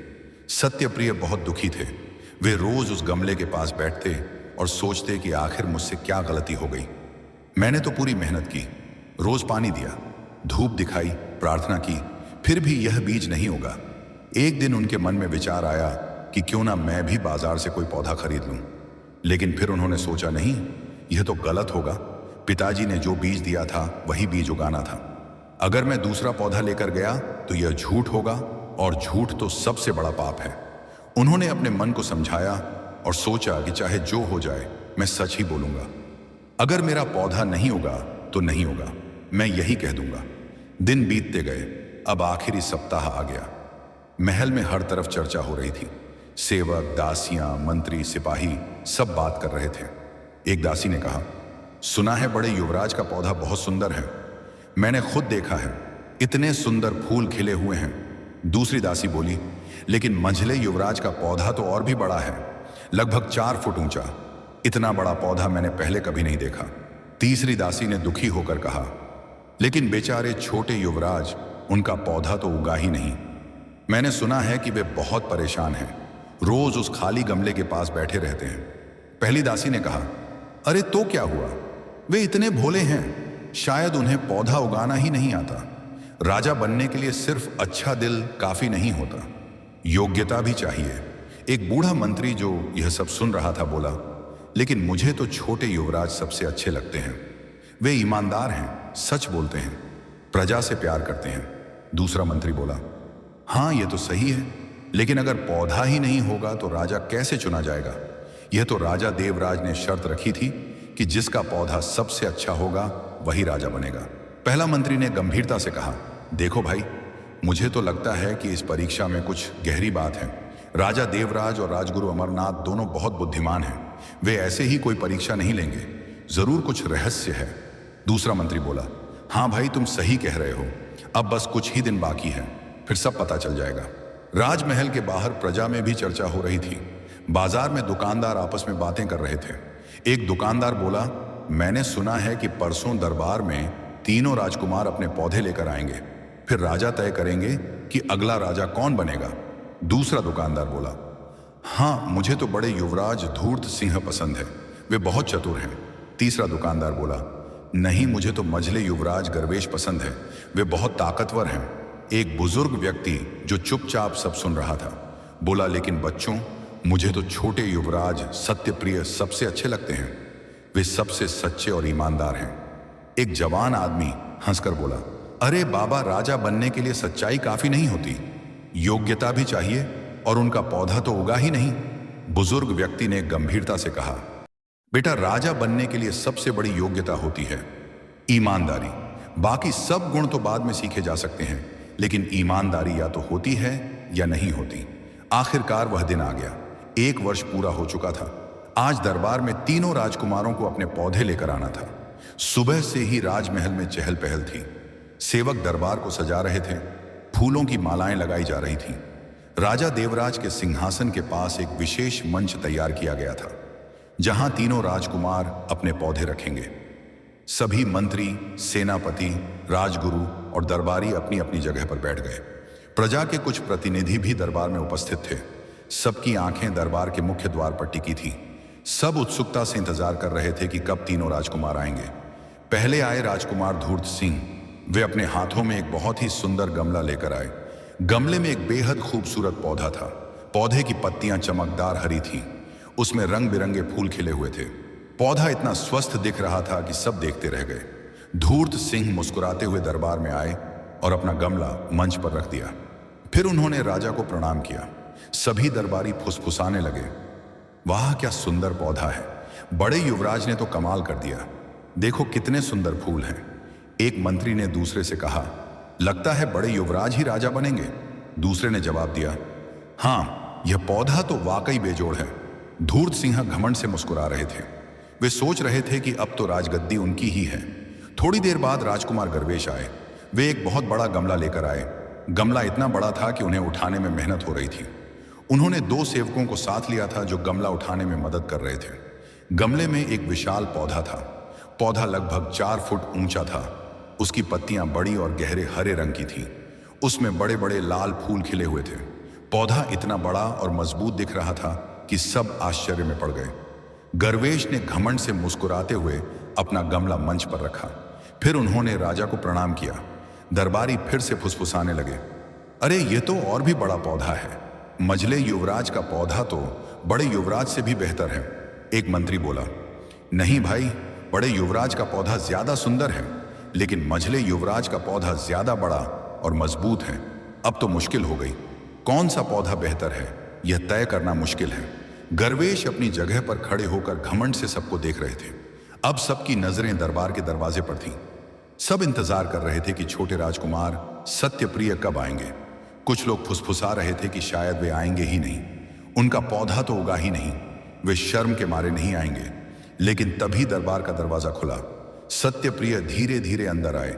सत्यप्रिय बहुत दुखी थे। वे रोज उस गमले के पास बैठते और सोचते कि आखिर मुझसे क्या गलती हो गई। मैंने तो पूरी मेहनत की, रोज पानी दिया, धूप दिखाई, प्रार्थना की, फिर भी यह बीज नहीं उगा। एक दिन उनके मन में विचार आया कि क्यों ना मैं भी बाजार से कोई पौधा खरीद लूं। लेकिन फिर उन्होंने सोचा, नहीं, यह तो गलत होगा। पिताजी ने जो बीज दिया था वही बीज उगाना था। अगर मैं दूसरा पौधा लेकर गया तो यह झूठ होगा, और झूठ तो सबसे बड़ा पाप है। उन्होंने अपने मन को समझाया और सोचा कि चाहे जो हो जाए मैं सच ही बोलूंगा। अगर मेरा पौधा नहीं उगा तो नहीं उगा, मैं यही कह दूंगा। दिन बीतते गए। अब आखिरी सप्ताह आ गया। महल में हर तरफ चर्चा हो रही थी। सेवक, दासियां, मंत्री, सिपाही सब बात कर रहे थे। एक दासी ने कहा, सुना है बड़े युवराज का पौधा बहुत सुंदर है। मैंने खुद देखा है, इतने सुंदर फूल खिले हुए हैं। दूसरी दासी बोली, लेकिन मंझले युवराज का पौधा तो और भी बड़ा है, लगभग 4 फुट ऊंचा। इतना बड़ा पौधा मैंने पहले कभी नहीं देखा। तीसरी दासी ने दुखी होकर कहा, लेकिन बेचारे छोटे युवराज, उनका पौधा तो उगा ही नहीं। मैंने सुना है कि वे बहुत परेशान हैं, रोज उस खाली गमले के पास बैठे रहते हैं। पहली दासी ने कहा, अरे तो क्या हुआ, वे इतने भोले हैं, शायद उन्हें पौधा उगाना ही नहीं आता। राजा बनने के लिए सिर्फ अच्छा दिल काफी नहीं होता, योग्यता भी चाहिए। एक बूढ़ा मंत्री जो यह सब सुन रहा था बोला, लेकिन मुझे तो छोटे युवराज सबसे अच्छे लगते हैं। वे ईमानदार हैं, सच बोलते हैं, प्रजा से प्यार करते हैं। दूसरा मंत्री बोला, हाँ ये तो सही है, लेकिन अगर पौधा ही नहीं होगा तो राजा कैसे चुना जाएगा? यह तो राजा देवराज ने शर्त रखी थी कि जिसका पौधा सबसे अच्छा होगा वही राजा बनेगा। पहला मंत्री ने गंभीरता से कहा, देखो भाई, मुझे तो लगता है कि इस परीक्षा में कुछ गहरी बात है। राजा देवराज और राजगुरु अमरनाथ दोनों बहुत बुद्धिमान हैं। वे ऐसे ही कोई परीक्षा नहीं लेंगे, जरूर कुछ रहस्य है। दूसरा मंत्री बोला, हाँ भाई तुम सही कह रहे हो, अब बस कुछ ही दिन बाकी है, फिर सब पता चल जाएगा। राजमहल के बाहर प्रजा में भी चर्चा हो रही थी। बाजार में दुकानदार आपस में बातें कर रहे थे। एक दुकानदार बोला, मैंने सुना है कि परसों दरबार में तीनों राजकुमार अपने पौधे लेकर आएंगे, फिर राजा तय करेंगे कि अगला राजा कौन बनेगा। दूसरा दुकानदार बोला, हाँ मुझे तो बड़े युवराज धूर्त सिंह पसंद है, वे बहुत चतुर हैं। तीसरा दुकानदार बोला, नहीं मुझे तो मझले युवराज गर्वेश पसंद है, वे बहुत ताकतवर हैं। एक बुजुर्ग व्यक्ति जो चुपचाप सब सुन रहा था बोला, लेकिन बच्चों, मुझे तो छोटे युवराज सत्यप्रिय सबसे अच्छे लगते हैं, वे सबसे सच्चे और ईमानदार हैं। एक जवान आदमी हंसकर बोला, अरे बाबा, राजा बनने के लिए सच्चाई काफी नहीं होती, योग्यता भी चाहिए, और उनका पौधा तो उगा ही नहीं। बुजुर्ग व्यक्ति ने गंभीरता से कहा, बेटा, राजा बनने के लिए सबसे बड़ी योग्यता होती है ईमानदारी। बाकी सब गुण तो बाद में सीखे जा सकते हैं, लेकिन ईमानदारी या तो होती है या नहीं होती। आखिरकार वह दिन आ गया। 1 वर्ष पूरा हो चुका था। आज दरबार में तीनों राजकुमारों को अपने पौधे लेकर आना था। सुबह से ही राजमहल में चहल पहल थी। सेवक दरबार को सजा रहे थे, फूलों की मालाएं लगाई जा रही थीं। राजा देवराज के सिंहासन के पास एक विशेष मंच तैयार किया गया था, जहां तीनों राजकुमार अपने पौधे रखेंगे। सभी मंत्री, सेनापति, राजगुरु और दरबारी अपनी अपनी जगह पर बैठ गए। प्रजा के कुछ प्रतिनिधि भी दरबार में उपस्थित थे। सबकी आंखें दरबार के मुख्य द्वार पर टिकी थीं। सब उत्सुकता से इंतजार कर रहे थे कि कब तीनों राजकुमार आएंगे। पहले आए राजकुमार धूर्त सिंह। वे अपने हाथों में एक बहुत ही सुंदर गमला लेकर आए। गमले में एक बेहद खूबसूरत पौधा था। पौधे की पत्तियां चमकदार हरी थीं। उसमें रंग बिरंगे फूल खिले हुए थे। पौधा इतना स्वस्थ दिख रहा था कि सब देखते रह गए। धूर्त सिंह मुस्कुराते हुए दरबार में आए और अपना गमला मंच पर रख दिया। फिर उन्होंने राजा को प्रणाम किया। सभी दरबारी फुसफुसाने लगे, वाह क्या सुंदर पौधा है, बड़े युवराज ने तो कमाल कर दिया, देखो कितने सुंदर फूल हैं। एक मंत्री ने दूसरे से कहा, लगता है बड़े युवराज ही राजा बनेंगे। दूसरे ने जवाब दिया, हाँ यह पौधा तो वाकई बेजोड़ है। धूर्त सिंह घमंड से मुस्कुरा रहे थे। वे सोच रहे थे कि अब तो राजगद्दी उनकी ही है। थोड़ी देर बाद राजकुमार गर्वेश आए। वे एक बहुत बड़ा गमला लेकर आए। गमला इतना बड़ा था कि उन्हें उठाने में मेहनत हो रही थी। उन्होंने 2 सेवकों को साथ लिया था जो गमला उठाने में मदद कर रहे थे। गमले में एक विशाल पौधा था। पौधा लगभग 4 फुट ऊंचा था। उसकी पत्तियां बड़ी और गहरे हरे रंग की थीं। उसमें बड़े बड़े लाल फूल खिले हुए थे। पौधा इतना बड़ा और मजबूत दिख रहा था कि सब आश्चर्य में पड़ गए। गर्वेश ने घमंड से मुस्कुराते हुए अपना गमला मंच पर रखा। फिर उन्होंने राजा को प्रणाम किया। दरबारी फिर से फुसफुसाने लगे, अरे ये तो और भी बड़ा पौधा है। मझले युवराज का पौधा तो बड़े युवराज से भी बेहतर है। एक मंत्री बोला, नहीं भाई, बड़े युवराज का पौधा ज्यादा सुंदर है, लेकिन मझले युवराज का पौधा ज्यादा बड़ा और मजबूत है। अब तो मुश्किल हो गई, कौन सा पौधा बेहतर है यह तय करना मुश्किल है। गर्वेश अपनी जगह पर खड़े होकर घमंड से सबको देख रहे थे। अब सबकी नजरें दरबार के दरवाजे पर थीं। सब इंतजार कर रहे थे कि छोटे राजकुमार सत्यप्रिय कब आएंगे। कुछ लोग फुसफुसा रहे थे कि शायद वे आएंगे ही नहीं, उनका पौधा तो उगा ही नहीं, वे शर्म के मारे नहीं आएंगे। लेकिन तभी दरबार का दरवाजा खुला। सत्यप्रिय धीरे धीरे अंदर आए।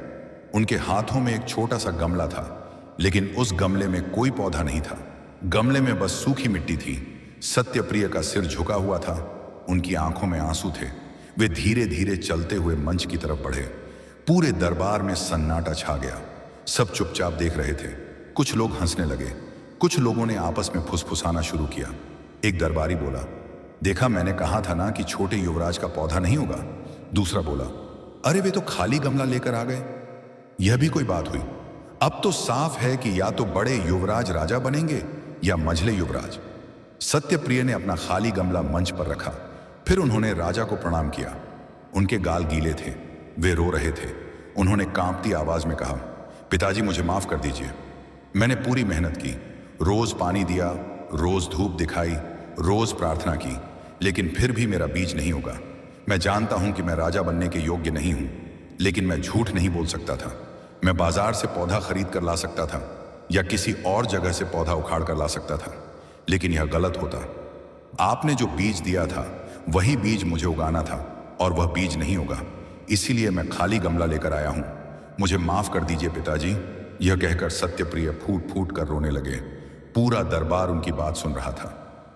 उनके हाथों में एक छोटा सा गमला था, लेकिन उस गमले में कोई पौधा नहीं था। गमले में बस सूखी मिट्टी थी। सत्यप्रिय का सिर झुका हुआ था, उनकी आंखों में आंसू थे। वे धीरे धीरे चलते हुए मंच की तरफ बढ़े। पूरे दरबार में सन्नाटा छा गया। सब चुपचाप देख रहे थे। कुछ लोग हंसने लगे, कुछ लोगों ने आपस में फुसफुसाना शुरू किया। एक दरबारी बोला, देखा मैंने कहा था ना कि छोटे युवराज का पौधा नहीं होगा। दूसरा बोला, अरे वे तो खाली गमला लेकर आ गए। यह भी कोई बात हुई। अब तो साफ है कि या तो बड़े युवराज राजा बनेंगे या मझले युवराज। सत्यप्रिय ने अपना खाली गमला मंच पर रखा। फिर उन्होंने राजा को प्रणाम किया। उनके गाल गीले थे, वे रो रहे थे। उन्होंने कांपती आवाज में कहा, पिताजी मुझे माफ कर दीजिए। मैंने पूरी मेहनत की, रोज पानी दिया, रोज धूप दिखाई, रोज प्रार्थना की, लेकिन फिर भी मेरा बीज नहीं होगा। मैं जानता हूं कि मैं राजा बनने के योग्य नहीं हूं, लेकिन मैं झूठ नहीं बोल सकता था। मैं बाजार से पौधा खरीद कर ला सकता था या किसी और जगह से पौधा उखाड़ कर ला सकता था, लेकिन यह गलत होता। आपने जो बीज दिया था वही बीज मुझे उगाना था, और वह बीज नहीं होगा। इसीलिए मैं खाली गमला लेकर आया हूं। मुझे माफ कर दीजिए पिताजी। यह कहकर सत्यप्रिय फूट फूट कर रोने लगे। पूरा दरबार उनकी बात सुन रहा था।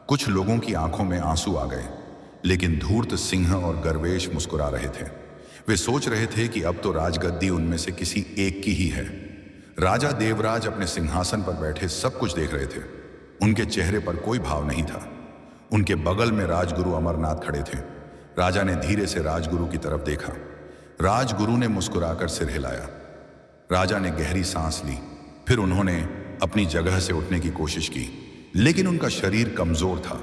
कुछ लोगों की आंखों में आंसू आ गए, लेकिन धूर्त सिंह और गर्वेश मुस्कुरा रहे थे। वे सोच रहे थे कि अब तो राजगद्दी उनमें से किसी एक की ही है। राजा देवराज अपने सिंहासन पर बैठे सब कुछ देख रहे थे। उनके चेहरे पर कोई भाव नहीं था। उनके बगल में राजगुरु अमरनाथ खड़े थे। राजा ने धीरे से राजगुरु की तरफ देखा। राजगुरु ने मुस्कुराकर सिर हिलाया। राजा ने गहरी सांस ली। फिर उन्होंने अपनी जगह से उठने की कोशिश की, लेकिन उनका शरीर कमजोर था।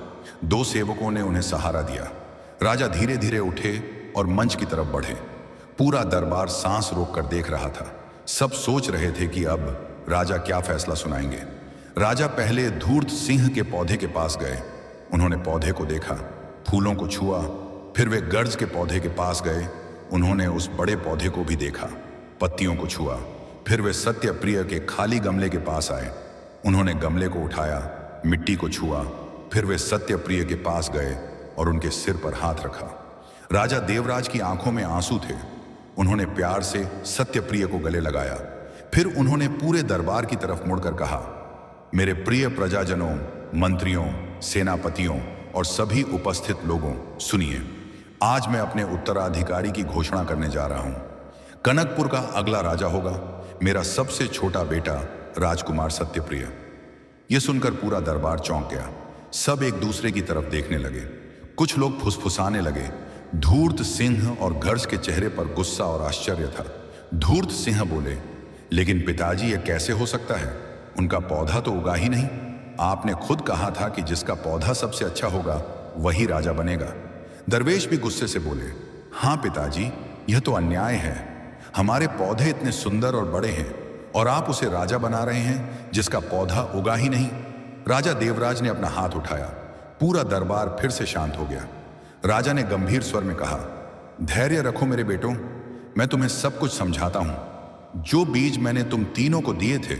2 सेवकों ने उन्हें सहारा दिया। राजा धीरे धीरे उठे और मंच की तरफ बढ़े। पूरा दरबार सांस रोककर देख रहा था। सब सोच रहे थे कि अब राजा क्या फैसला सुनाएंगे। राजा पहले धूर्त सिंह के पौधे के पास गए। उन्होंने पौधे को देखा, फूलों को छुआ। फिर वे गर्ज के पौधे के पास गए। उन्होंने उस बड़े पौधे को भी देखा, पत्तियों को छुआ। फिर वे सत्यप्रिय के खाली गमले के पास आए। उन्होंने गमले को उठाया, मिट्टी को छुआ। फिर वे सत्यप्रिय के पास गए और उनके सिर पर हाथ रखा। राजा देवराज की आंखों में आंसू थे। उन्होंने प्यार से सत्यप्रिय को गले लगाया। फिर उन्होंने पूरे दरबार की तरफ मुड़कर कहा, मेरे प्रिय प्रजाजनों, मंत्रियों, सेनापतियों और सभी उपस्थित लोगों, सुनिए। आज मैं अपने उत्तराधिकारी की घोषणा करने जा रहा हूं। कनकपुर का अगला राजा होगा मेरा सबसे छोटा बेटा राजकुमार सत्यप्रिय। यह सुनकर पूरा दरबार चौंक गया। सब एक दूसरे की तरफ देखने लगे। कुछ लोग फुसफुसाने लगे। धूर्त सिंह और गर्ज के चेहरे पर गुस्सा और आश्चर्य था। धूर्त सिंह बोले, लेकिन पिताजी यह कैसे हो सकता है? उनका पौधा तो उगा ही नहीं। आपने खुद कहा था कि जिसका पौधा सबसे अच्छा होगा वही राजा बनेगा। दरवेश भी गुस्से से बोले, हाँ पिताजी, यह तो अन्याय है। हमारे पौधे इतने सुंदर और बड़े हैं और आप उसे राजा बना रहे हैं जिसका पौधा उगा ही नहीं। राजा देवराज ने अपना हाथ उठाया। पूरा दरबार फिर से शांत हो गया। राजा ने गंभीर स्वर में कहा, धैर्य रखो मेरे बेटों, मैं तुम्हें सब कुछ समझाता हूं। जो बीज मैंने तुम तीनों को दिए थे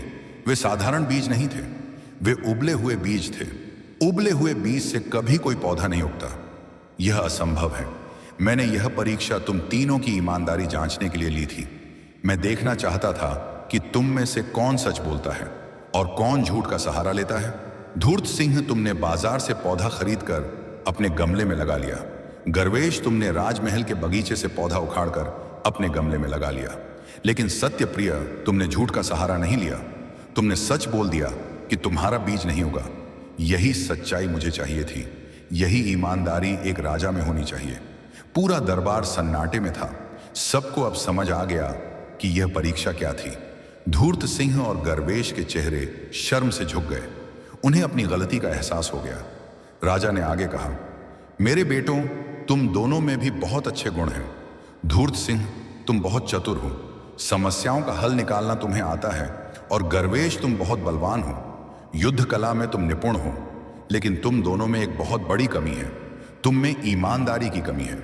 वे साधारण बीज नहीं थे, वे उबले हुए बीज थे। उबले हुए बीज से कभी कोई पौधा नहीं उगता। यह असंभव है। मैंने यह परीक्षा तुम तीनों की ईमानदारी जांचने के लिए ली थी। मैं देखना चाहता था कि तुम में से कौन सच बोलता है और कौन झूठ का सहारा लेता है। धूर्त सिंह, तुमने बाजार से पौधा खरीदकर अपने गमले में लगा लिया। गर्वेश, तुमने राजमहल के बगीचे से पौधा उखाड़कर अपने गमले में लगा लिया। लेकिन सत्यप्रिय, तुमने झूठ का सहारा नहीं लिया। तुमने सच बोल दिया कि तुम्हारा बीज नहीं होगा। यही सच्चाई मुझे चाहिए थी। यही ईमानदारी एक राजा में होनी चाहिए। पूरा दरबार सन्नाटे में था। सबको अब समझ आ गया कि यह परीक्षा क्या थी। धूर्त सिंह और गर्वेश के चेहरे शर्म से झुक गए। उन्हें अपनी गलती का एहसास हो गया। राजा ने आगे कहा, मेरे बेटों, तुम दोनों में भी बहुत अच्छे गुण हैं। धूर्त सिंह, तुम बहुत चतुर हो, समस्याओं का हल निकालना तुम्हें आता है। और गर्वेश, तुम बहुत बलवान हो, युद्ध कला में तुम निपुण हो। लेकिन तुम दोनों में एक बहुत बड़ी कमी है। तुम में ईमानदारी की कमी है।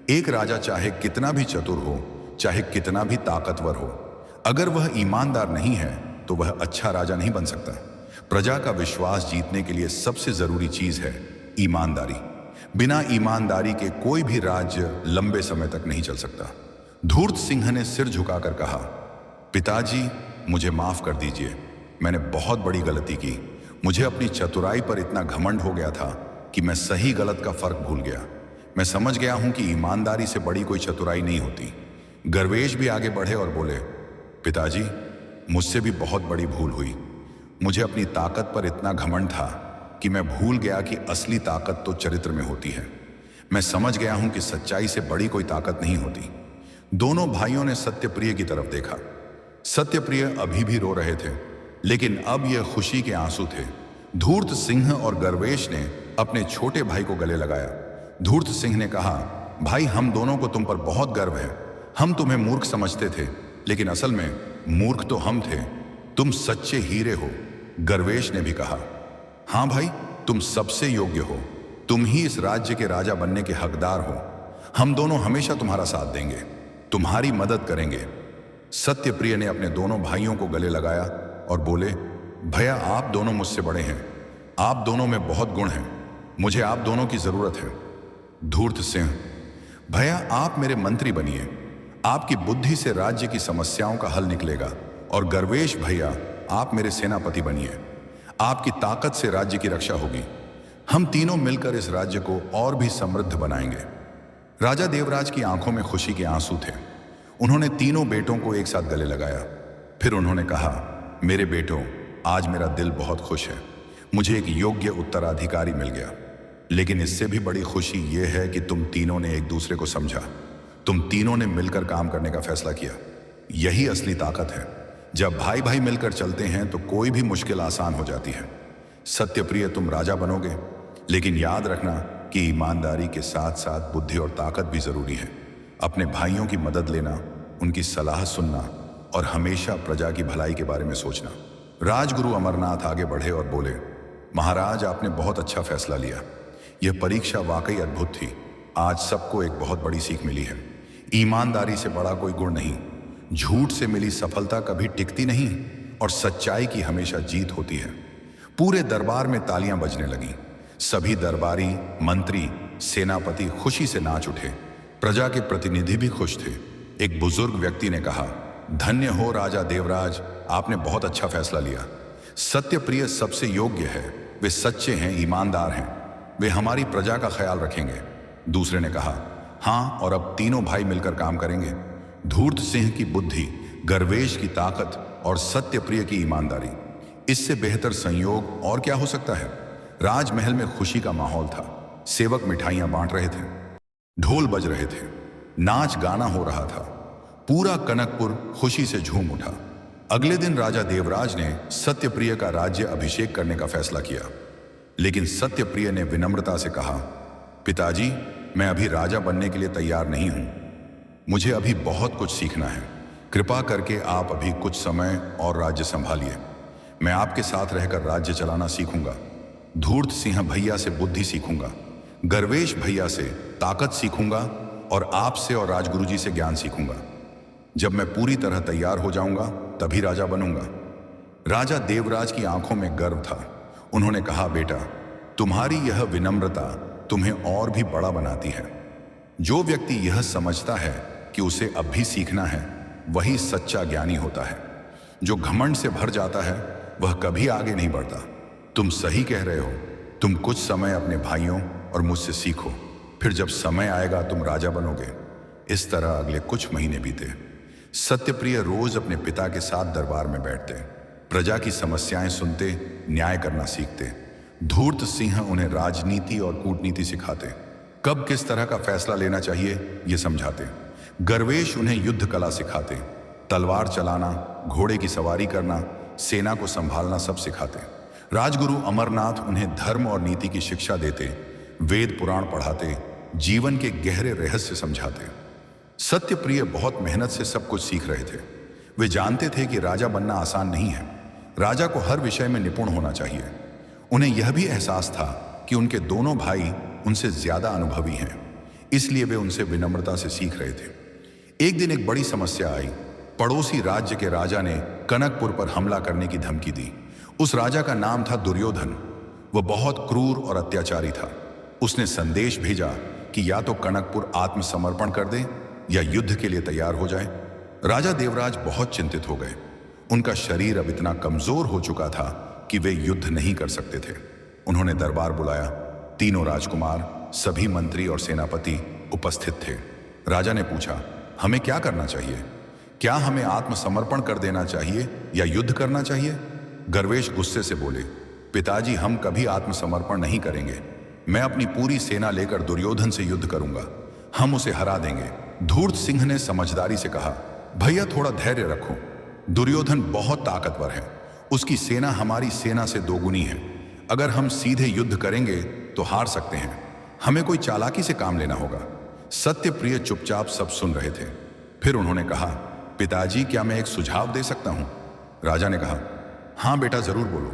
एक राजा चाहे कितना भी चतुर हो, चाहे कितना भी ताकतवर हो, अगर वह ईमानदार नहीं है तो वह अच्छा राजा नहीं बन सकता। प्रजा का विश्वास जीतने के लिए सबसे जरूरी चीज है ईमानदारी। बिना ईमानदारी के कोई भी राज्य लंबे समय तक नहीं चल सकता। धूर्त सिंह ने सिर झुकाकर कहा, पिताजी, मुझे माफ कर दीजिए। मैंने बहुत बड़ी गलती की। मुझे अपनी चतुराई पर इतना घमंड हो गया था कि मैं सही गलत का फर्क भूल गया। मैं समझ गया हूं कि ईमानदारी से बड़ी कोई चतुराई नहीं होती। गर्वेश भी आगे बढ़े और बोले, पिताजी, मुझसे भी बहुत बड़ी भूल हुई। मुझे अपनी ताकत पर इतना घमंड था कि मैं भूल गया कि असली ताकत तो चरित्र में होती है। मैं समझ गया हूं कि सच्चाई से बड़ी कोई ताकत नहीं होती। दोनों भाइयों ने सत्यप्रिय की तरफ देखा। सत्यप्रिय अभी भी रो रहे थे, लेकिन अब यह खुशी के आंसू थे। धूर्त सिंह और गर्वेश ने अपने छोटे भाई को गले लगाया। धूर्त सिंह ने कहा, भाई, हम दोनों को तुम पर बहुत गर्व है। हम तुम्हें मूर्ख समझते थे, लेकिन असल में मूर्ख तो हम थे। तुम सच्चे हीरे हो। गर्वेश ने भी कहा, हाँ भाई, तुम सबसे योग्य हो। तुम ही इस राज्य के राजा बनने के हकदार हो। हम दोनों हमेशा तुम्हारा साथ देंगे, तुम्हारी मदद करेंगे। सत्यप्रिय ने अपने दोनों भाइयों को गले लगाया और बोले, भैया, आप दोनों मुझसे बड़े हैं। आप दोनों में बहुत गुण हैं। मुझे आप दोनों की जरूरत है। धूर्त सिंह, भैया, आप मेरे मंत्री बनिए। आपकी बुद्धि से राज्य की समस्याओं का हल निकलेगा। और गर्वेश भैया, आप मेरे सेनापति बनिए। आपकी ताकत से राज्य की रक्षा होगी। हम तीनों मिलकर इस राज्य को और भी समृद्ध बनाएंगे। राजा देवराज की आंखों में खुशी के आंसू थे। उन्होंने तीनों बेटों को एक साथ गले लगाया। फिर उन्होंने कहा, मेरे बेटों, आज मेरा दिल बहुत खुश है। मुझे एक योग्य उत्तराधिकारी मिल गया। लेकिन इससे भी बड़ी खुशी यह है कि तुम तीनों ने एक दूसरे को समझा। तुम तीनों ने मिलकर काम करने का फैसला किया। यही असली ताकत है। जब भाई भाई मिलकर चलते हैं तो कोई भी मुश्किल आसान हो जाती है। सत्यप्रिय, तुम राजा बनोगे, लेकिन याद रखना कि ईमानदारी के साथ साथ बुद्धि और ताकत भी जरूरी है। अपने भाइयों की मदद लेना, उनकी सलाह सुनना और हमेशा प्रजा की भलाई के बारे में सोचना। राजगुरु अमरनाथ आगे बढ़े और बोले, महाराज, आपने बहुत अच्छा फैसला लिया। यह परीक्षा वाकई अद्भुत थी। आज सबको एक बहुत बड़ी सीख मिली है। ईमानदारी से बड़ा कोई गुण नहीं। झूठ से मिली सफलता कभी टिकती नहीं और सच्चाई की हमेशा जीत होती है। पूरे दरबार में तालियां बजने लगीं। सभी दरबारी, मंत्री, सेनापति खुशी से नाच उठे। प्रजा के प्रतिनिधि भी खुश थे। एक बुजुर्ग व्यक्ति ने कहा, धन्य हो राजा देवराज, आपने बहुत अच्छा फैसला लिया। सत्यप्रिय सबसे योग्य है। वे सच्चे हैं, ईमानदार हैं। वे हमारी प्रजा का ख्याल रखेंगे। दूसरे ने कहा, हाँ, और अब तीनों भाई मिलकर काम करेंगे। धूर्त सिंह की बुद्धि, गर्वेश की ताकत और सत्यप्रिय की ईमानदारी, इससे बेहतर संयोग और क्या हो सकता है। राजमहल में खुशी का माहौल था। सेवक मिठाइयां बांट रहे थे, ढोल बज रहे थे, नाच गाना हो रहा था। पूरा कनकपुर खुशी से झूम उठा। अगले दिन राजा देवराज ने सत्यप्रिय का राज्य अभिषेक करने का फैसला किया। लेकिन सत्यप्रिय ने विनम्रता से कहा, पिताजी, मैं अभी राजा बनने के लिए तैयार नहीं हूं। मुझे अभी बहुत कुछ सीखना है। कृपा करके आप अभी कुछ समय और राज्य संभालिए। मैं आपके साथ रहकर राज्य चलाना सीखूंगा। धूर्त सिंह भैया से बुद्धि सीखूंगा, गर्वेश भैया से ताकत सीखूंगा और आपसे और राजगुरु जी से ज्ञान सीखूंगा। जब मैं पूरी तरह तैयार हो जाऊंगा तभी राजा बनूंगा। राजा देवराज की आंखों में गर्व था। उन्होंने कहा, बेटा, तुम्हारी यह विनम्रता तुम्हें और भी बड़ा बनाती है। जो व्यक्ति यह समझता है कि उसे अब भी सीखना है, वही सच्चा ज्ञानी होता है। जो घमंड से भर जाता है वह कभी आगे नहीं बढ़ता। तुम सही कह रहे हो। तुम कुछ समय अपने भाइयों और मुझसे सीखो, फिर जब समय आएगा तुम राजा बनोगे। इस तरह अगले कुछ महीने बीते। सत्यप्रिय रोज अपने पिता के साथ दरबार में बैठते, प्रजा की समस्याएं सुनते, न्याय करना सीखते। धूर्त सिंह उन्हें राजनीति और कूटनीति सिखाते, कब किस तरह का फैसला लेना चाहिए ये समझाते। गर्वेश उन्हें युद्ध कला सिखाते, तलवार चलाना, घोड़े की सवारी करना, सेना को संभालना सब सिखाते। राजगुरु अमरनाथ उन्हें धर्म और नीति की शिक्षा देते, वेद पुराण पढ़ाते, जीवन के गहरे रहस्य समझाते। सत्यप्रिय बहुत मेहनत से सब कुछ सीख रहे थे। वे जानते थे कि राजा बनना आसान नहीं है। राजा को हर विषय में निपुण होना चाहिए। उन्हें यह भी एहसास था कि उनके दोनों भाई उनसे ज्यादा अनुभवी हैं, इसलिए वे उनसे विनम्रता से सीख रहे थे। एक दिन एक बड़ी समस्या आई। पड़ोसी राज्य के राजा ने कनकपुर पर हमला करने की धमकी दी। उस राजा का नाम था दुर्योधन। वह बहुत क्रूर और अत्याचारी था। उसने संदेश भेजा कि या तो कनकपुर आत्मसमर्पण कर दे या युद्ध के लिए तैयार हो जाए। राजा देवराज बहुत चिंतित हो गए। उनका शरीर अब इतना कमजोर हो चुका था कि वे युद्ध नहीं कर सकते थे। उन्होंने दरबार बुलाया। तीनों राजकुमार, सभी मंत्री और सेनापति उपस्थित थे। राजा ने पूछा, हमें क्या करना चाहिए? क्या हमें आत्मसमर्पण कर देना चाहिए या युद्ध करना चाहिए? गर्वेश गुस्से से बोले, पिताजी, हम कभी आत्मसमर्पण नहीं करेंगे। मैं अपनी पूरी सेना लेकर दुर्योधन से युद्ध करूंगा। हम उसे हरा देंगे। धूर्त सिंह ने समझदारी से कहा, भैया, थोड़ा धैर्य रखो। दुर्योधन बहुत ताकतवर है। उसकी सेना हमारी सेना से दोगुनी है। अगर हम सीधे युद्ध करेंगे तो हार सकते हैं। हमें कोई चालाकी से काम लेना होगा। सत्यप्रिय चुपचाप सब सुन रहे थे। फिर उन्होंने कहा, पिताजी, क्या मैं एक सुझाव दे सकता हूं? राजा ने कहा, हाँ बेटा, जरूर बोलो।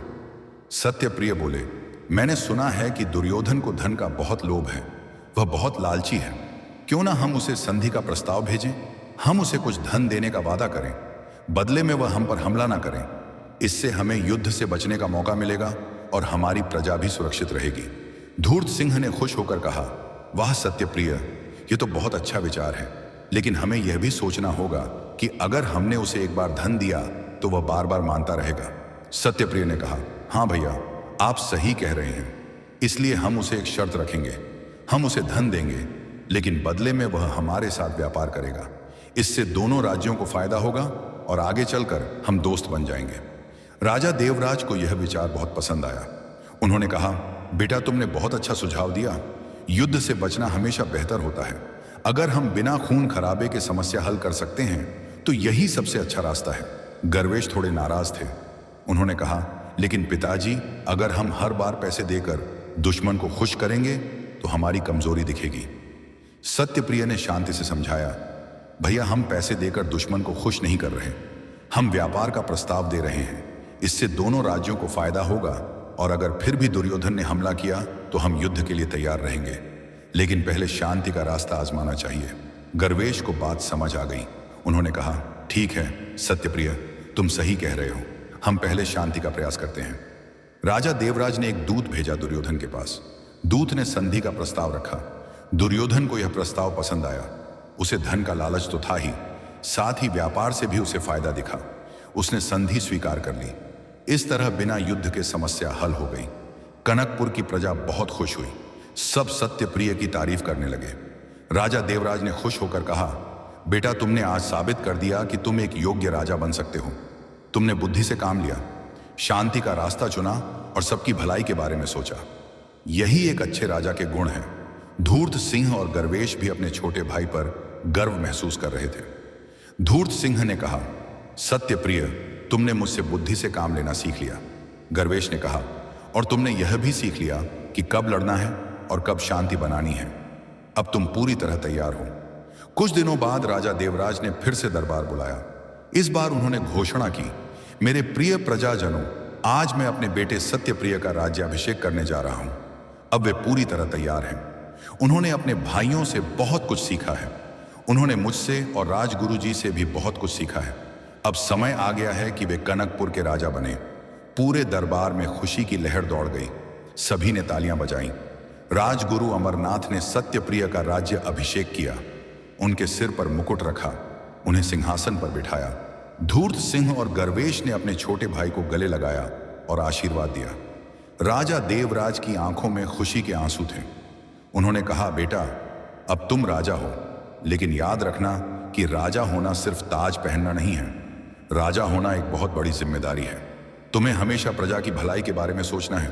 सत्यप्रिय बोले, मैंने सुना है कि दुर्योधन को धन का बहुत लोभ है। वह बहुत लालची है। क्यों ना हम उसे संधि का प्रस्ताव भेजें? हम उसे कुछ धन देने का वादा करें, बदले में वह हम पर हमला ना करें। इससे हमें युद्ध से बचने का मौका मिलेगा और हमारी प्रजा भी सुरक्षित रहेगी। धूर्त सिंह ने खुश होकर कहा, वाह सत्यप्रिय, ये तो बहुत अच्छा विचार है। लेकिन हमें यह भी सोचना होगा कि अगर हमने उसे एक बार धन दिया तो वह बार बार मानता रहेगा। सत्यप्रिय ने कहा, हाँ भैया, आप सही कह रहे हैं। इसलिए हम उसे एक शर्त रखेंगे। हम उसे धन देंगे, लेकिन बदले में वह हमारे साथ व्यापार करेगा। इससे दोनों राज्यों को फायदा होगा और आगे चलकर हम दोस्त बन जाएंगे। राजा देवराज को यह विचार बहुत पसंद आया। उन्होंने कहा, बेटा, तुमने बहुत अच्छा सुझाव दिया। युद्ध से बचना हमेशा बेहतर होता है। अगर हम बिना खून खराबे के समस्या हल कर सकते हैं तो यही सबसे अच्छा रास्ता है। गर्वेश थोड़े नाराज थे। उन्होंने कहा, लेकिन पिताजी, अगर हम हर बार पैसे देकर दुश्मन को खुश करेंगे तो हमारी कमजोरी दिखेगी। सत्यप्रिय ने शांति से समझाया, भैया, हम पैसे देकर दुश्मन को खुश नहीं कर रहे। हम व्यापार का प्रस्ताव दे रहे हैं। इससे दोनों राज्यों को फायदा होगा और अगर फिर भी दुर्योधन ने हमला किया तो हम युद्ध के लिए तैयार रहेंगे। लेकिन पहले शांति का रास्ता आजमाना चाहिए। गर्वेश को बात समझ आ गई। उन्होंने कहा, ठीक है सत्यप्रिय, तुम सही कह रहे हो। हम पहले शांति का प्रयास करते हैं। राजा देवराज ने एक दूत भेजा दुर्योधन के पास। दूत ने संधि का प्रस्ताव रखा। दुर्योधन को यह प्रस्ताव पसंद आया। उसे धन का लालच तो था ही, साथ ही व्यापार से भी उसे फायदा दिखा। उसने संधि स्वीकार कर ली। इस तरह बिना युद्ध के समस्या हल हो गई। कनकपुर की प्रजा बहुत खुश हुई। सब सत्यप्रिय की तारीफ करने लगे। राजा देवराज ने खुश होकर कहा, बेटा तुमने आज साबित कर दिया कि तुम एक योग्य राजा बन सकते हो। तुमने बुद्धि से काम लिया, शांति का रास्ता चुना और सबकी भलाई के बारे में सोचा। यही एक अच्छे राजा के गुण हैं। धूर्त सिंह और गर्वेश भी अपने छोटे भाई पर गर्व महसूस कर रहे थे। धूर्त सिंह ने कहा, सत्य प्रिय, तुमने मुझसे बुद्धि से काम लेना सीख लिया। गर्वेश ने कहा, और तुमने यह भी सीख लिया कि कब लड़ना है और कब शांति बनानी है। अब तुम पूरी तरह तैयार हो। कुछ दिनों बाद राजा देवराज ने फिर से दरबार बुलाया। इस बार उन्होंने घोषणा की, मेरे प्रिय प्रजाजनों, आज मैं अपने बेटे सत्यप्रिय का राज्याभिषेक करने जा रहा हूं। अब वे पूरी तरह तैयार हैं। उन्होंने अपने भाइयों से बहुत कुछ सीखा है। उन्होंने मुझसे और राजगुरु जी से भी बहुत कुछ सीखा है। अब समय आ गया है कि वे कनकपुर के राजा बने। पूरे दरबार में खुशी की लहर दौड़ गई। सभी ने तालियां बजाईं। राजगुरु अमरनाथ ने सत्यप्रिय का राज्य अभिषेक किया। उनके सिर पर मुकुट रखा, उन्हें सिंहासन पर बिठाया। धूर्त सिंह और गर्वेश ने अपने छोटे भाई को गले लगाया और आशीर्वाद दिया। राजा देवराज की आंखों में खुशी के आंसू थे। उन्होंने कहा, बेटा अब तुम राजा हो, लेकिन याद रखना कि राजा होना सिर्फ ताज पहनना नहीं है। राजा होना एक बहुत बड़ी जिम्मेदारी है। तुम्हें हमेशा प्रजा की भलाई के बारे में सोचना है,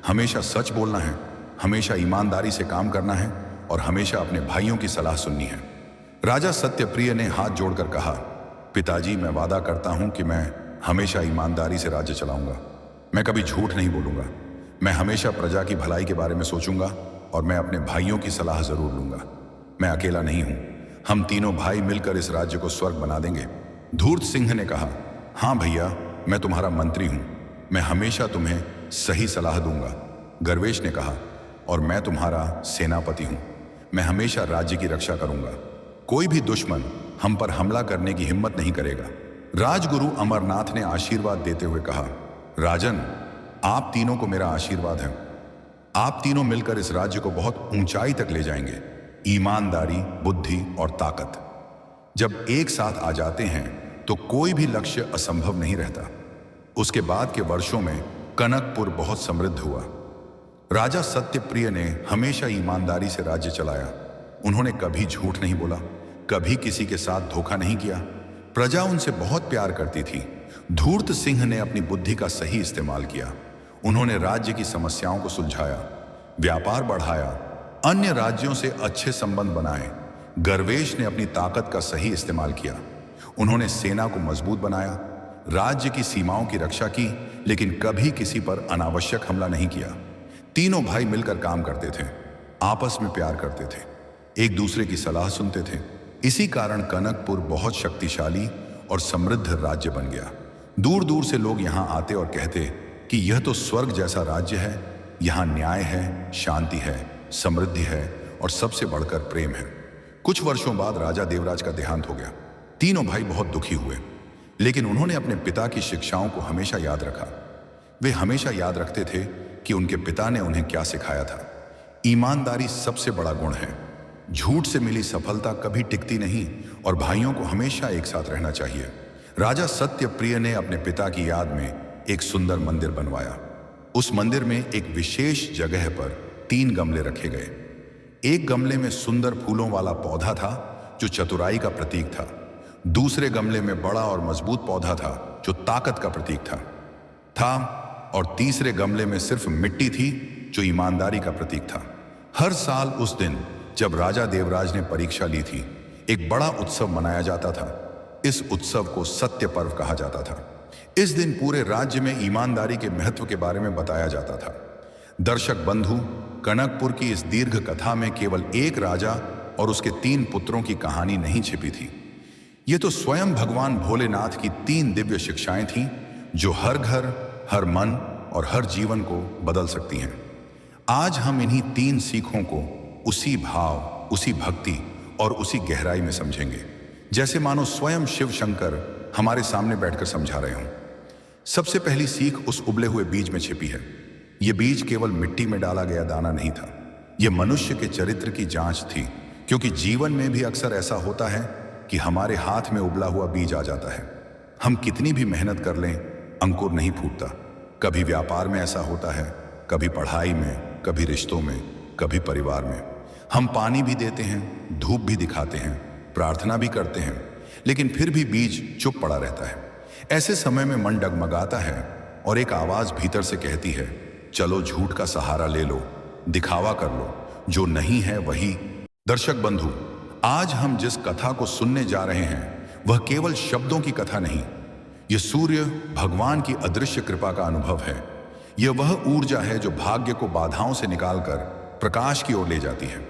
हमेशा सच बोलना है, हमेशा ईमानदारी से काम करना है और हमेशा अपने भाइयों की सलाह सुननी है। राजा सत्यप्रिय ने हाथ जोड़कर कहा, पिताजी मैं वादा करता हूं कि मैं हमेशा ईमानदारी से राज्य चलाऊंगा। मैं कभी झूठ नहीं बोलूंगा। मैं हमेशा प्रजा की भलाई के बारे में सोचूंगा और मैं अपने भाइयों की सलाह जरूर लूंगा। मैं अकेला नहीं हूं, हम तीनों भाई मिलकर इस राज्य को स्वर्ग बना देंगे। धूर्त सिंह ने कहा, हाँ भैया, मैं तुम्हारा मंत्री हूं, मैं हमेशा तुम्हें सही सलाह दूंगा। गर्वेश ने कहा, और मैं तुम्हारा सेनापति हूं, मैं हमेशा राज्य की रक्षा करूंगा। कोई भी दुश्मन हम पर हमला करने की हिम्मत नहीं करेगा। राजगुरु अमरनाथ ने आशीर्वाद देते हुए कहा, राजन, आप तीनों को मेरा आशीर्वाद है। आप तीनों मिलकर इस राज्य को बहुत ऊंचाई तक ले जाएंगे। ईमानदारी, बुद्धि और ताकत जब एक साथ आ जाते हैं तो कोई भी लक्ष्य असंभव नहीं रहता। उसके बाद के वर्षों में कनकपुर बहुत समृद्ध हुआ। राजा सत्यप्रिय ने हमेशा ईमानदारी से राज्य चलाया। उन्होंने कभी झूठ नहीं बोला, कभी किसी के साथ धोखा नहीं किया। प्रजा उनसे बहुत प्यार करती थी। धूर्त सिंह ने अपनी बुद्धि का सही इस्तेमाल किया। उन्होंने राज्य की समस्याओं को सुलझाया, व्यापार बढ़ाया, अन्य राज्यों से अच्छे संबंध बनाए। गर्वेश ने अपनी ताकत का सही इस्तेमाल किया। उन्होंने सेना को मजबूत बनाया, राज्य की सीमाओं की रक्षा की, लेकिन कभी किसी पर अनावश्यक हमला नहीं किया। तीनों भाई मिलकर काम करते थे, आपस में प्यार करते थे, एक दूसरे की सलाह सुनते थे। इसी कारण कनकपुर बहुत शक्तिशाली और समृद्ध राज्य बन गया। दूर दूर से लोग यहाँ आते और कहते कि यह तो स्वर्ग जैसा राज्य है। यहाँ न्याय है, शांति है, समृद्धि है और सबसे बढ़कर प्रेम है। कुछ वर्षों बाद राजा देवराज का देहांत हो गया। तीनों भाई बहुत दुखी हुए, लेकिन उन्होंने अपने पिता की शिक्षाओं को हमेशा याद रखा। वे हमेशा याद रखते थे कि उनके पिता ने उन्हें क्या सिखाया था। ईमानदारी सबसे बड़ा गुण है। झूठ से मिली सफलता कभी टिकती नहीं और भाइयों को हमेशा एक साथ रहना चाहिए। राजा सत्यप्रिय ने अपने पिता की याद में एक सुंदर मंदिर बनवाया। उस मंदिर में एक विशेष जगह पर 3 गमले रखे गए। एक गमले में सुंदर फूलों वाला पौधा था जो चतुराई का प्रतीक था। दूसरे गमले में बड़ा और मजबूत पौधा था जो ताकत का प्रतीक था और तीसरे गमले में सिर्फ मिट्टी थी जो ईमानदारी का प्रतीक था। हर साल उस दिन जब राजा देवराज ने परीक्षा ली थी, एक बड़ा उत्सव मनाया जाता था। इस उत्सव को सत्य पर्व कहा जाता था। इस दिन पूरे राज्य में ईमानदारी के महत्व के बारे में बताया जाता था। दर्शक बंधु, कनकपुर की इस दीर्घ कथा में केवल एक राजा और उसके 3 पुत्रों की कहानी नहीं छिपी थी। ये तो स्वयं भगवान भोलेनाथ की 3 दिव्य शिक्षाएं थीं जो हर घर, हर मन और हर जीवन को बदल सकती हैं। आज हम इन्हीं 3 सीखों को उसी भाव, उसी भक्ति और उसी गहराई में समझेंगे, जैसे मानो स्वयं शिव शंकर हमारे सामने बैठकर समझा रहे हों। सबसे पहली सीख उस उबले हुए बीज में छिपी है। यह बीज केवल मिट्टी में डाला गया दाना नहीं था, यह मनुष्य के चरित्र की जांच थी। क्योंकि जीवन में भी अक्सर ऐसा होता है कि हमारे हाथ में उबला हुआ बीज आ जाता है। हम कितनी भी मेहनत कर लें, अंकुर नहीं फूटता। कभी व्यापार में ऐसा होता है, कभी पढ़ाई में, कभी रिश्तों में, कभी परिवार में। हम पानी भी देते हैं, धूप भी दिखाते हैं, प्रार्थना भी करते हैं, लेकिन फिर भी बीज चुप पड़ा रहता है। ऐसे समय में मन डगमगाता है और एक आवाज भीतर से कहती है, चलो झूठ का सहारा ले लो, दिखावा कर लो, जो नहीं है वही। दर्शक बंधु, आज हम जिस कथा को सुनने जा रहे हैं वह केवल शब्दों की कथा नहीं, यह सूर्य भगवान की अदृश्य कृपा का अनुभव है। यह वह ऊर्जा है जो भाग्य को बाधाओं से निकालकर प्रकाश की ओर ले जाती है।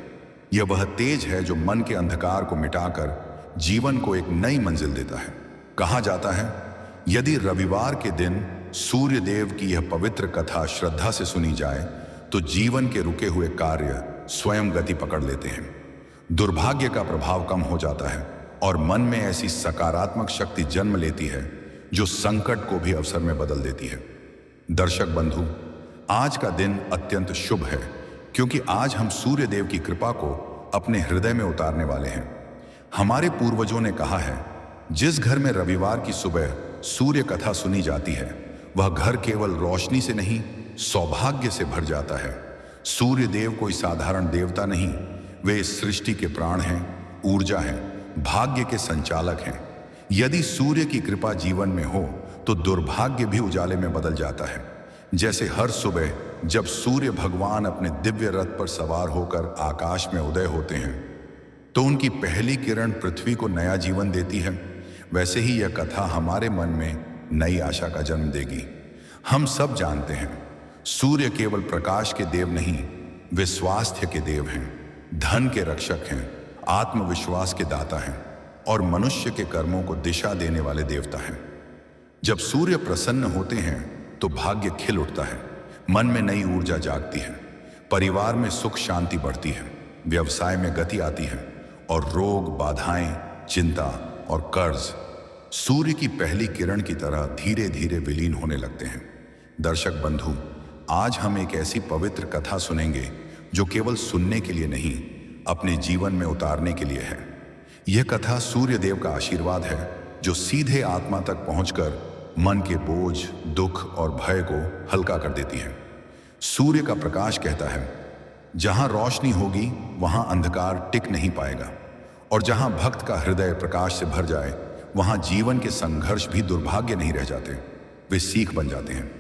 यह वह तेज है जो मन के अंधकार को मिटाकर जीवन को एक नई मंजिल देता है। कहा जाता है, यदि रविवार के दिन सूर्य देव की यह पवित्र कथा श्रद्धा से सुनी जाए तो जीवन के रुके हुए कार्य स्वयं गति पकड़ लेते हैं। दुर्भाग्य का प्रभाव कम हो जाता है और मन में ऐसी सकारात्मक शक्ति जन्म लेती है जो संकट को भी अवसर में बदल देती है। दर्शक बंधु, आज का दिन अत्यंत शुभ है क्योंकि आज हम सूर्य देव की कृपा को अपने हृदय में उतारने वाले हैं। हमारे पूर्वजों ने कहा है, जिस घर में रविवार की सुबह सूर्य कथा सुनी जाती है वह घर केवल रोशनी से नहीं, सौभाग्य से भर जाता है। सूर्य देव कोई साधारण देवता नहीं, वे इस सृष्टि के प्राण हैं, ऊर्जा हैं, भाग्य के संचालक हैं। यदि सूर्य की कृपा जीवन में हो तो दुर्भाग्य भी उजाले में बदल जाता है। जैसे हर सुबह जब सूर्य भगवान अपने दिव्य रथ पर सवार होकर आकाश में उदय होते हैं तो उनकी पहली किरण पृथ्वी को नया जीवन देती है, वैसे ही यह कथा हमारे मन में नई आशा का जन्म देगी। हम सब जानते हैं, सूर्य केवल प्रकाश के देव नहीं, वे स्वास्थ्य के देव हैं, धन के रक्षक हैं, आत्मविश्वास के दाता हैं और मनुष्य के कर्मों को दिशा देने वाले देवता हैं। जब सूर्य प्रसन्न होते हैं तो भाग्य खिल उठता है, मन में नई ऊर्जा जागती है, परिवार में सुख शांति बढ़ती है, व्यवसाय में गति आती है और रोग, बाधाएं, चिंता और कर्ज सूर्य की पहली किरण की तरह धीरे धीरे विलीन होने लगते हैं। दर्शक बंधु, आज हम एक ऐसी पवित्र कथा सुनेंगे जो केवल सुनने के लिए नहीं, अपने जीवन में उतारने के लिए है। यह कथा सूर्य देव का आशीर्वाद है जो सीधे आत्मा तक पहुंचकर मन के बोझ, दुख और भय को हल्का कर देती है। सूर्य का प्रकाश कहता है, जहां रोशनी होगी वहां अंधकार टिक नहीं पाएगा और जहां भक्त का हृदय प्रकाश से भर जाए वहां जीवन के संघर्ष भी दुर्भाग्य नहीं रह जाते, वे सीख बन जाते हैं।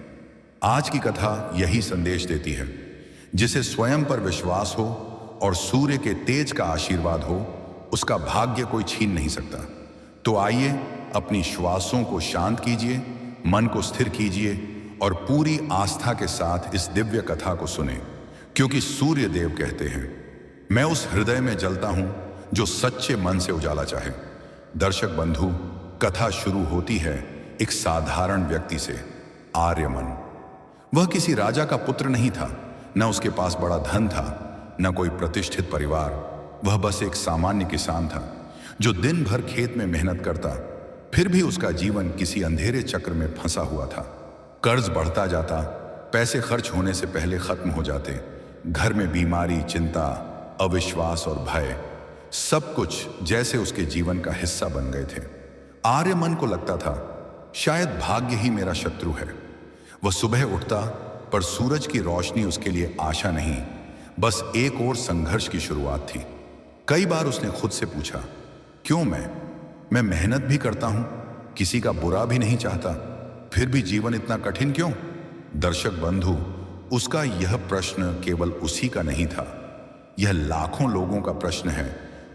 आज की कथा यही संदेश देती है, जिसे स्वयं पर विश्वास हो और सूर्य के तेज का आशीर्वाद हो, उसका भाग्य कोई छीन नहीं सकता। तो आइए अपनी श्वासों को शांत कीजिए, मन को स्थिर कीजिए और पूरी आस्था के साथ इस दिव्य कथा को सुने, क्योंकि सूर्य देव कहते हैं, मैं उस हृदय में जलता हूं जो सच्चे मन से उजाला चाहे। दर्शक बंधु, कथा शुरू होती है एक साधारण व्यक्ति से, आर्यमन। वह किसी राजा का पुत्र नहीं था, न उसके पास बड़ा धन था, न कोई प्रतिष्ठित परिवार। वह बस एक सामान्य किसान था जो दिन भर खेत में मेहनत करता, फिर भी उसका जीवन किसी अंधेरे चक्र में फंसा हुआ था। कर्ज बढ़ता जाता, पैसे खर्च होने से पहले खत्म हो जाते, घर में बीमारी, चिंता, अविश्वास और भय, सब कुछ जैसे उसके जीवन का हिस्सा बन गए थे। आर्यमन को लगता था, शायद भाग्य ही मेरा शत्रु है। वह सुबह उठता, पर सूरज की रोशनी उसके लिए आशा नहीं, बस एक और संघर्ष की शुरुआत थी। कई बार उसने खुद से पूछा, क्यों मैं मेहनत भी करता हूं, किसी का बुरा भी नहीं चाहता, फिर भी जीवन इतना कठिन क्यों? दर्शक बंधु, उसका यह प्रश्न केवल उसी का नहीं था, यह लाखों लोगों का प्रश्न है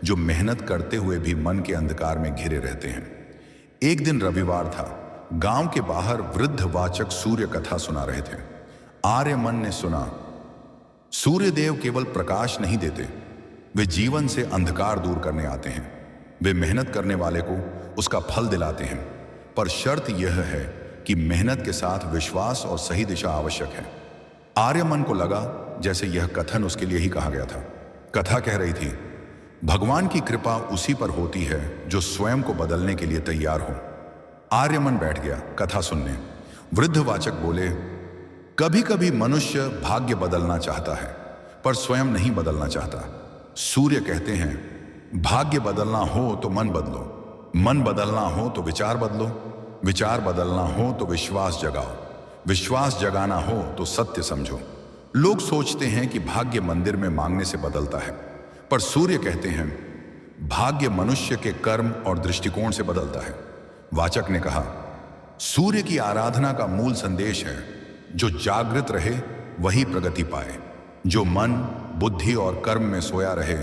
जो मेहनत करते हुए भी मन के अंधकार में घिरे रहते हैं। एक दिन रविवार था, गांव के बाहर वृद्ध वाचक सूर्य कथा सुना रहे थे। आर्यमन ने सुना, सूर्य देव केवल प्रकाश नहीं देते, वे जीवन से अंधकार दूर करने आते हैं। वे मेहनत करने वाले को उसका फल दिलाते हैं, पर शर्त यह है कि मेहनत के साथ विश्वास और सही दिशा आवश्यक है। आर्यमन को लगा जैसे यह कथन उसके लिए ही कहा गया था। कथा कह रही थी, भगवान की कृपा उसी पर होती है जो स्वयं को बदलने के लिए तैयार हो। आर्यमन बैठ गया कथा सुनने। वृद्ध वाचक बोले, कभी कभी मनुष्य भाग्य बदलना चाहता है पर स्वयं नहीं बदलना चाहता। सूर्य कहते हैं, भाग्य बदलना हो तो मन बदलो, मन बदलना हो तो विचार बदलो, विचार बदलना हो तो विश्वास जगाओ, विश्वास जगाना हो तो सत्य समझो। लोग सोचते हैं कि भाग्य मंदिर में मांगने से बदलता है, पर सूर्य कहते हैं भाग्य मनुष्य के कर्म और दृष्टिकोण से बदलता है। वाचक ने कहा, सूर्य की आराधना का मूल संदेश है, जो जागृत रहे वही प्रगति पाए। जो मन, बुद्धि और कर्म में सोया रहे,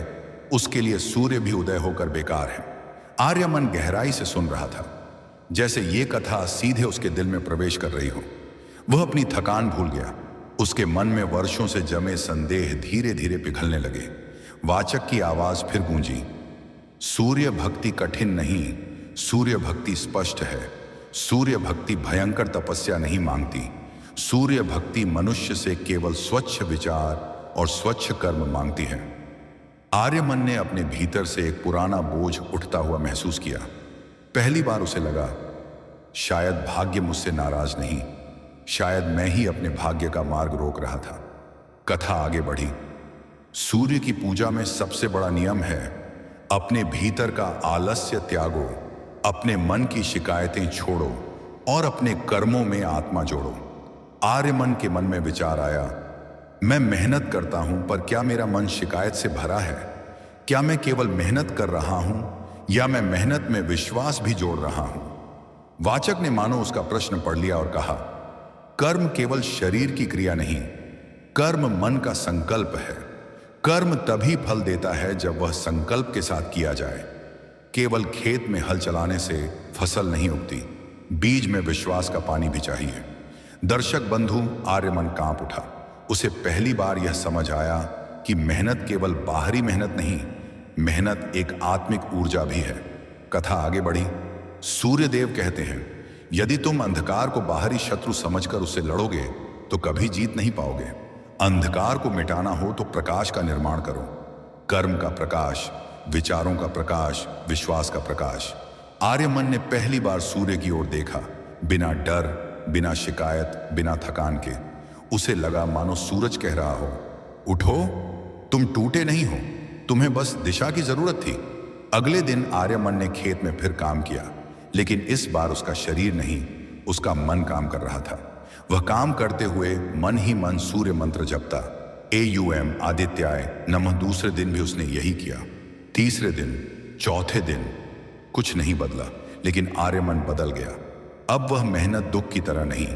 उसके लिए सूर्य भी उदय होकर बेकार है। आर्यमन गहराई से सुन रहा था, जैसे ये कथा सीधे उसके दिल में प्रवेश कर रही हो। वह अपनी थकान भूल गया। उसके मन में वर्षों से जमे संदेह धीरे धीरे पिघलने लगे। वाचक की आवाज फिर गूंजी, सूर्य भक्ति कठिन नहीं, सूर्य भक्ति स्पष्ट है। सूर्य भक्ति भयंकर तपस्या नहीं मांगती। सूर्य भक्ति मनुष्य से केवल स्वच्छ विचार और स्वच्छ कर्म मांगती है। आर्यमन ने अपने भीतर से एक पुराना बोझ उठता हुआ महसूस किया। पहली बार उसे लगा, शायद भाग्य मुझसे नाराज नहीं, शायद मैं ही अपने भाग्य का मार्ग रोक रहा था। कथा आगे बढ़ी। सूर्य की पूजा में सबसे बड़ा नियम है, अपने भीतर का आलस्य त्यागो, अपने मन की शिकायतें छोड़ो और अपने कर्मों में आत्मा जोड़ो। आर्यमन के मन में विचार आया, मैं मेहनत करता हूं, पर क्या मेरा मन शिकायत से भरा है? क्या मैं केवल मेहनत कर रहा हूं या मैं मेहनत में विश्वास भी जोड़ रहा हूं? वाचक ने मानो उसका प्रश्न पढ़ लिया और कहा, कर्म केवल शरीर की क्रिया नहीं, कर्म मन का संकल्प है। कर्म तभी फल देता है जब वह संकल्प के साथ किया जाए। केवल खेत में हल चलाने से फसल नहीं उगती, बीज में विश्वास का पानी भी चाहिए। दर्शक बंधु, आर्यमन कांप उठा। उसे पहली बार यह समझ आया कि मेहनत केवल बाहरी मेहनत नहीं, मेहनत एक आत्मिक ऊर्जा भी है। कथा आगे बढ़ी। सूर्यदेव कहते हैं, यदि तुम अंधकार को बाहरी शत्रु समझकर उससे लड़ोगे तो कभी जीत नहीं पाओगे। अंधकार को मिटाना हो तो प्रकाश का निर्माण करो। कर्म का प्रकाश, विचारों का प्रकाश, विश्वास का प्रकाश। आर्यमन ने पहली बार सूर्य की ओर देखा, बिना डर, बिना शिकायत, बिना थकान के। उसे लगा मानो सूरज कह रहा हो, उठो, तुम टूटे नहीं हो, तुम्हें बस दिशा की जरूरत थी। अगले दिन आर्यमन ने खेत में फिर काम किया, लेकिन इस बार उसका शरीर नहीं, उसका मन काम कर रहा था। वह काम करते हुए मन ही मन सूर्य मंत्र जपता, AUM आदित्याय नमः। दूसरे दिन भी उसने यही किया। तीसरे दिन, चौथे दिन, कुछ नहीं बदला, लेकिन आर्यमन बदल गया। अब वह मेहनत दुख की तरह नहीं,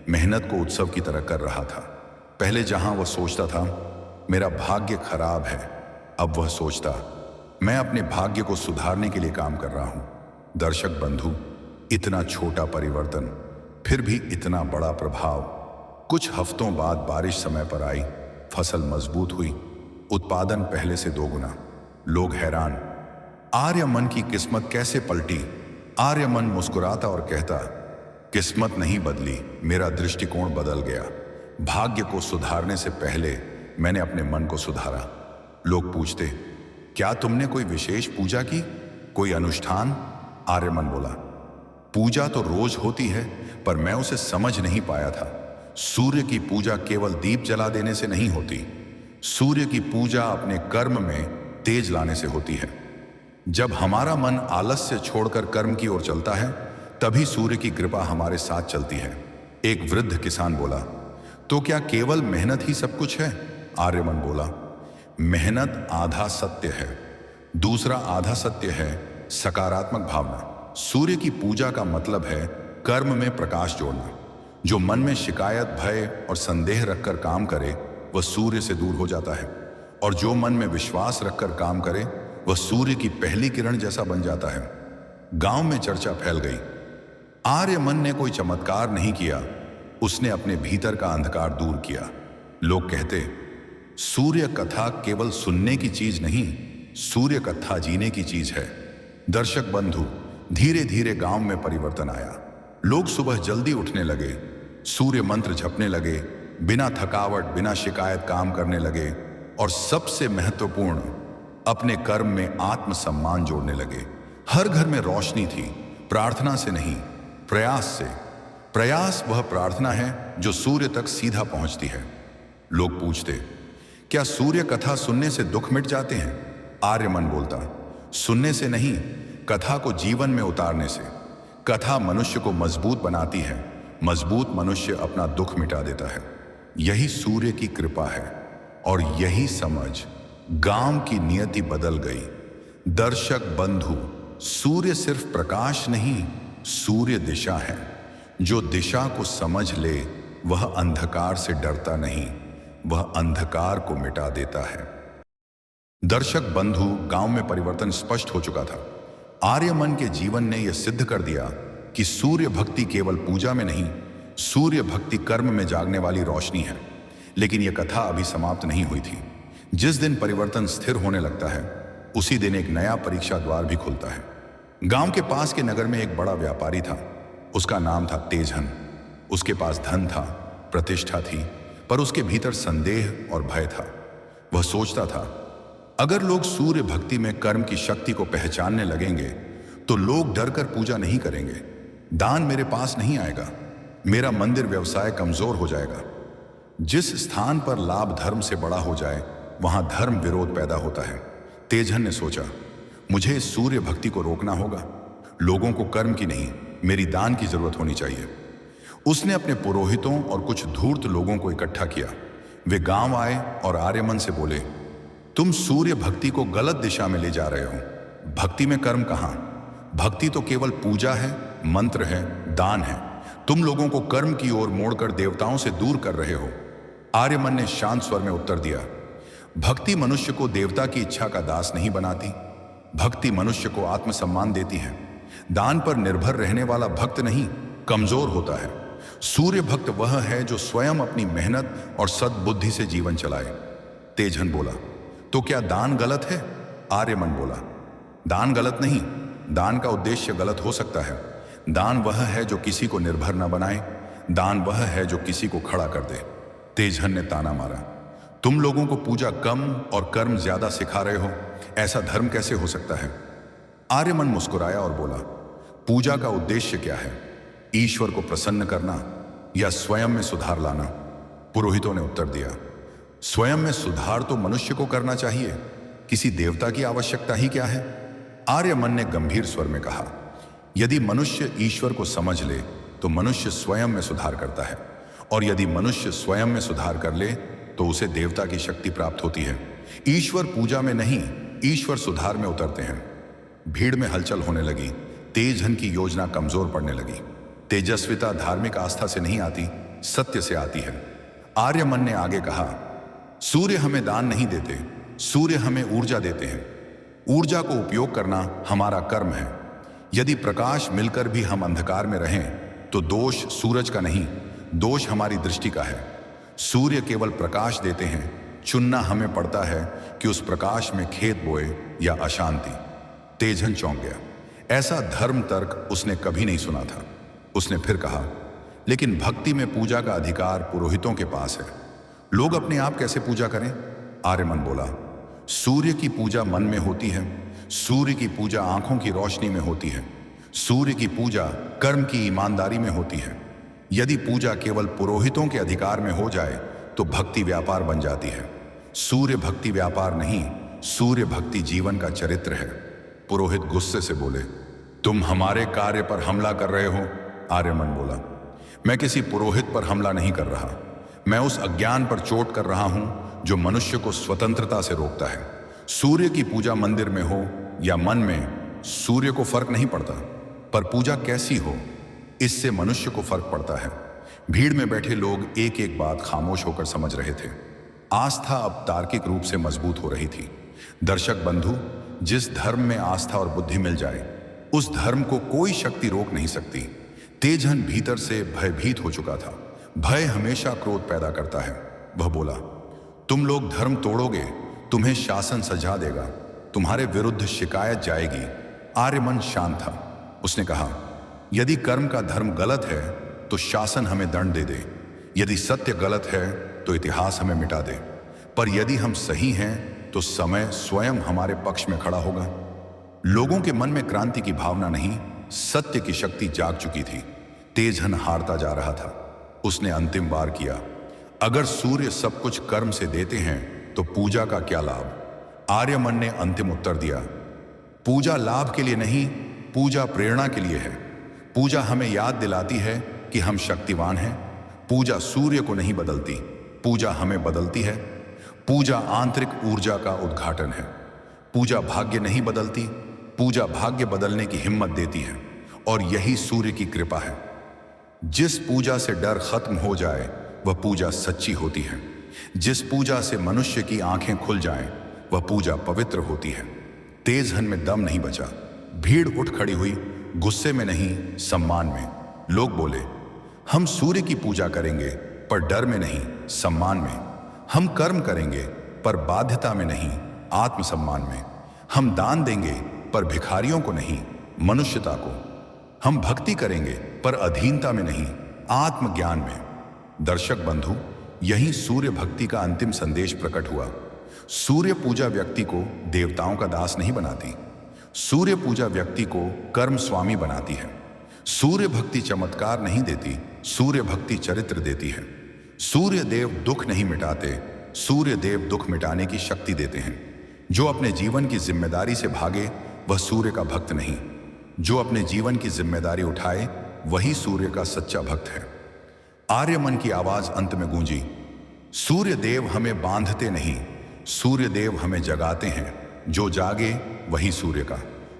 मेहनत को उत्सव की तरह कर रहा था। पहले जहां वह सोचता था मेरा भाग्य खराब है, अब वह सोचता मैं अपने भाग्य को सुधारने के लिए काम कर रहा हूं। दर्शक बंधु, इतना छोटा परिवर्तन, फिर भी इतना बड़ा प्रभाव। कुछ हफ्तों बाद बारिश समय पर आई, फसल मजबूत हुई, उत्पादन पहले से 2 गुना। लोग हैरान, आर्यमन की किस्मत कैसे पलटी? आर्यमन मुस्कुराता और कहता, किस्मत नहीं बदली, मेरा दृष्टिकोण बदल गया। भाग्य को सुधारने से पहले मैंने अपने मन को सुधारा। लोग पूछते, क्या तुमने कोई विशेष पूजा की, कोई अनुष्ठान? आर्यमन बोला, पूजा तो रोज होती है, पर मैं उसे समझ नहीं पाया था। सूर्य की पूजा केवल दीप जला देने से नहीं होती, सूर्य की पूजा अपने कर्म में तेज लाने से होती है। जब हमारा मन आलस्य छोड़कर कर्म की ओर चलता है, तभी सूर्य की कृपा हमारे साथ चलती है। एक वृद्ध किसान बोला, तो क्या केवल मेहनत ही सब कुछ है? आर्यमन बोला, मेहनत आधा सत्य है, दूसरा आधा सत्य है सकारात्मक भावना। सूर्य की पूजा का मतलब है कर्म में प्रकाश जोड़ना। जो मन में शिकायत, भय और संदेह रखकर काम करे, वह सूर्य से दूर हो जाता है, और जो मन में विश्वास रखकर काम करे, वह सूर्य की पहली किरण जैसा बन जाता है। गांव में चर्चा फैल गई। आर्यमन ने कोई चमत्कार नहीं किया, उसने अपने भीतर का अंधकार दूर किया। लोग कहते, सूर्य कथा केवल सुनने की चीज नहीं, सूर्य कथा जीने की चीज है। दर्शक बंधु, धीरे धीरे गांव में परिवर्तन आया। लोग सुबह जल्दी उठने लगे, सूर्य मंत्र जपने लगे, बिना थकावट, बिना शिकायत काम करने लगे, और सबसे महत्वपूर्ण, अपने कर्म में आत्मसम्मान जोड़ने लगे। हर घर में रोशनी थी, प्रार्थना से नहीं, प्रयास से। प्रयास वह प्रार्थना है जो सूर्य तक सीधा पहुंचती है। लोग पूछते, क्या सूर्य कथा सुनने से दुख मिट जाते हैं? आर्यमन बोलता, सुनने से नहीं, कथा को जीवन में उतारने से। कथा मनुष्य को मजबूत बनाती है, मजबूत मनुष्य अपना दुख मिटा देता है। यही सूर्य की कृपा है, और यही समझ गांव की नियति बदल गई। दर्शक बंधु, सूर्य सिर्फ प्रकाश नहीं, सूर्य दिशा है। जो दिशा को समझ ले वह अंधकार से डरता नहीं, वह अंधकार को मिटा देता है। दर्शक बंधु, गांव में परिवर्तन स्पष्ट हो चुका था। आर्यमन के जीवन ने यह सिद्ध कर दिया कि सूर्य भक्ति केवल पूजा में नहीं, सूर्य भक्ति कर्म में जागने वाली रोशनी है। लेकिन यह कथा अभी समाप्त नहीं हुई थी। जिस दिन परिवर्तन स्थिर होने लगता है, उसी दिन एक नया परीक्षा द्वार भी खुलता है। गांव के पास के नगर में एक बड़ा व्यापारी था। उसका नाम था तेजन। उसके पास धन था, प्रतिष्ठा थी, पर उसके भीतर संदेह और भय था। वह सोचता था, अगर लोग सूर्य भक्ति में कर्म की शक्ति को पहचानने लगेंगे तो लोग डरकर पूजा नहीं करेंगे, दान मेरे पास नहीं आएगा, मेरा मंदिर व्यवसाय कमजोर हो जाएगा। जिस स्थान पर लाभ धर्म से बड़ा हो जाए, वहां धर्म विरोध पैदा होता है। तेजन ने सोचा, मुझे सूर्य भक्ति को रोकना होगा। लोगों को कर्म की नहीं, मेरी दान की जरूरत होनी चाहिए। उसने अपने पुरोहितों और कुछ धूर्त लोगों को इकट्ठा किया। वे गांव आए और आर्यमन से बोले, तुम सूर्य भक्ति को गलत दिशा में ले जा रहे हो। भक्ति में कर्म कहां? भक्ति तो केवल पूजा है, मंत्र है, दान है। तुम लोगों को कर्म की ओर मोड़कर देवताओं से दूर कर रहे हो। आर्यमन ने शांत स्वर में उत्तर दिया, भक्ति मनुष्य को देवता की इच्छा का दास नहीं बनाती। भक्ति मनुष्य को आत्मसम्मान देती है। दान पर निर्भर रहने वाला भक्त नहीं, कमजोर होता है। सूर्य भक्त वह है जो स्वयं अपनी मेहनत और सद्बुद्धि से जीवन चलाए। तेजन बोला, तो क्या दान गलत है? आर्यमन बोला, दान गलत नहीं, दान का उद्देश्य गलत हो सकता है। दान वह है जो किसी को निर्भर न बनाए, दान वह है जो किसी को खड़ा कर दे। तेजन ने ताना मारा, तुम लोगों को पूजा कम और कर्म ज्यादा सिखा रहे हो, ऐसा धर्म कैसे हो सकता है? आर्यमन मुस्कुराया और बोला, पूजा का उद्देश्य क्या है? ईश्वर को प्रसन्न करना या स्वयं में सुधार लाना? पुरोहितों ने उत्तर दिया, स्वयं में सुधार तो मनुष्य को करना चाहिए, किसी देवता की आवश्यकता ही क्या है? आर्यमन ने गंभीर स्वर में कहा, यदि मनुष्य ईश्वर को समझ ले तो मनुष्य स्वयं में सुधार करता है, और यदि मनुष्य स्वयं में सुधार कर ले तो उसे देवता की शक्ति प्राप्त होती है। ईश्वर पूजा में नहीं, ईश्वर सुधार में उतरते हैं। भीड़ में हलचल होने लगी। तेजन की योजना कमजोर पड़ने लगी। तेजस्विता धार्मिक आस्था से नहीं आती, सत्य से आती है। आर्यमन ने आगे कहा, सूर्य हमें दान नहीं देते, सूर्य हमें ऊर्जा देते हैं। ऊर्जा को उपयोग करना हमारा कर्म है। यदि प्रकाश मिलकर भी हम अंधकार में रहें तो दोष सूरज का नहीं, दोष हमारी दृष्टि का है। सूर्य केवल प्रकाश देते हैं, चुनना हमें पड़ता है कि उस प्रकाश में खेत बोए या अशांति। तेजन चौंक गया। ऐसा धर्म तर्क उसने कभी नहीं सुना था। उसने फिर कहा, लेकिन भक्ति में पूजा का अधिकार पुरोहितों के पास है, लोग अपने आप कैसे पूजा करें? आर्यमन बोला, सूर्य की पूजा मन में होती है, सूर्य की पूजा आंखों की रोशनी में होती है, सूर्य की पूजा कर्म की ईमानदारी में होती है। यदि पूजा केवल पुरोहितों के अधिकार में हो जाए तो भक्ति व्यापार बन जाती है। सूर्य भक्ति व्यापार नहीं, सूर्य भक्ति जीवन का चरित्र है। पुरोहित गुस्से से बोले, तुम हमारे कार्य पर हमला कर रहे हो। आर्यमन बोला, मैं किसी पुरोहित पर हमला नहीं कर रहा, मैं उस अज्ञान पर चोट कर रहा हूं जो मनुष्य को स्वतंत्रता से रोकता है। सूर्य की पूजा मंदिर में हो या मन में, सूर्य को फर्क नहीं पड़ता, पर पूजा कैसी हो इससे मनुष्य को फर्क पड़ता है। भीड़ में बैठे लोग एक एक बात खामोश होकर समझ रहे थे। आस्था अब तार्किक रूप से मजबूत हो रही थी। दर्शक बंधु, जिस धर्म में आस्था और बुद्धि मिल जाए उस धर्म को कोई शक्ति रोक नहीं सकती। तेजन भीतर से भयभीत हो चुका था। भय हमेशा क्रोध पैदा करता है। वह बोला, तुम लोग धर्म तोड़ोगे, तुम्हें शासन सजा देगा, तुम्हारे विरुद्ध शिकायत जाएगी। आर्यमन शांत था। उसने कहा, यदि कर्म का धर्म गलत है तो शासन हमें दंड दे दे, यदि सत्य गलत है तो इतिहास हमें मिटा दे, पर यदि हम सही हैं तो समय स्वयं हमारे पक्ष में खड़ा होगा। लोगों के मन में क्रांति की भावना नहीं, सत्य की शक्ति जाग चुकी थी। तेजन हारता जा रहा था। उसने अंतिम वार किया, अगर सूर्य सब कुछ कर्म से देते हैं तो पूजा का क्या लाभ? आर्यमन ने अंतिम उत्तर दिया, पूजा लाभ के लिए नहीं, पूजा प्रेरणा के लिए है। पूजा हमें याद दिलाती है कि हम शक्तिवान हैं। पूजा सूर्य को नहीं बदलती, पूजा हमें बदलती है। पूजा आंतरिक ऊर्जा का उद्घाटन है। पूजा भाग्य नहीं बदलती, पूजा भाग्य बदलने की हिम्मत देती है, और यही सूर्य की कृपा है। जिस पूजा से डर खत्म हो जाए वह पूजा सच्ची होती है। जिस पूजा से मनुष्य की आंखें खुल जाएं वह पूजा पवित्र होती है। तेजहन में दम नहीं बचा। भीड़ उठ खड़ी हुई, गुस्से में नहीं, सम्मान में। लोग बोले, हम सूर्य की पूजा करेंगे पर डर में नहीं, सम्मान में। हम कर्म करेंगे पर बाध्यता में नहीं, आत्मसम्मान में। हम दान देंगे पर भिखारियों को नहीं, मनुष्यता को। हम भक्ति करेंगे पर अधीनता में नहीं, आत्मज्ञान में। दर्शक बंधु, यही सूर्य भक्ति का अंतिम संदेश प्रकट हुआ। सूर्य पूजा व्यक्ति को देवताओं का दास नहीं बनाती, सूर्य पूजा व्यक्ति को कर्म स्वामी बनाती है। सूर्य भक्ति चमत्कार नहीं देती, सूर्य भक्ति चरित्र देती है। सूर्य देव दुख नहीं मिटाते, सूर्य देव दुख मिटाने की शक्ति देते हैं। जो अपने जीवन की जिम्मेदारी से भागे वह सूर्य का भक्त नहीं, जो अपने जीवन की जिम्मेदारी उठाए वही सूर्य का सच्चा भक्त है। आर्यमन की आवाज अंत में गूंजी, सूर्य देव हमें बांधते नहीं, सूर्य देव हमें जगाते हैं। जो जागे वही सूर्य का,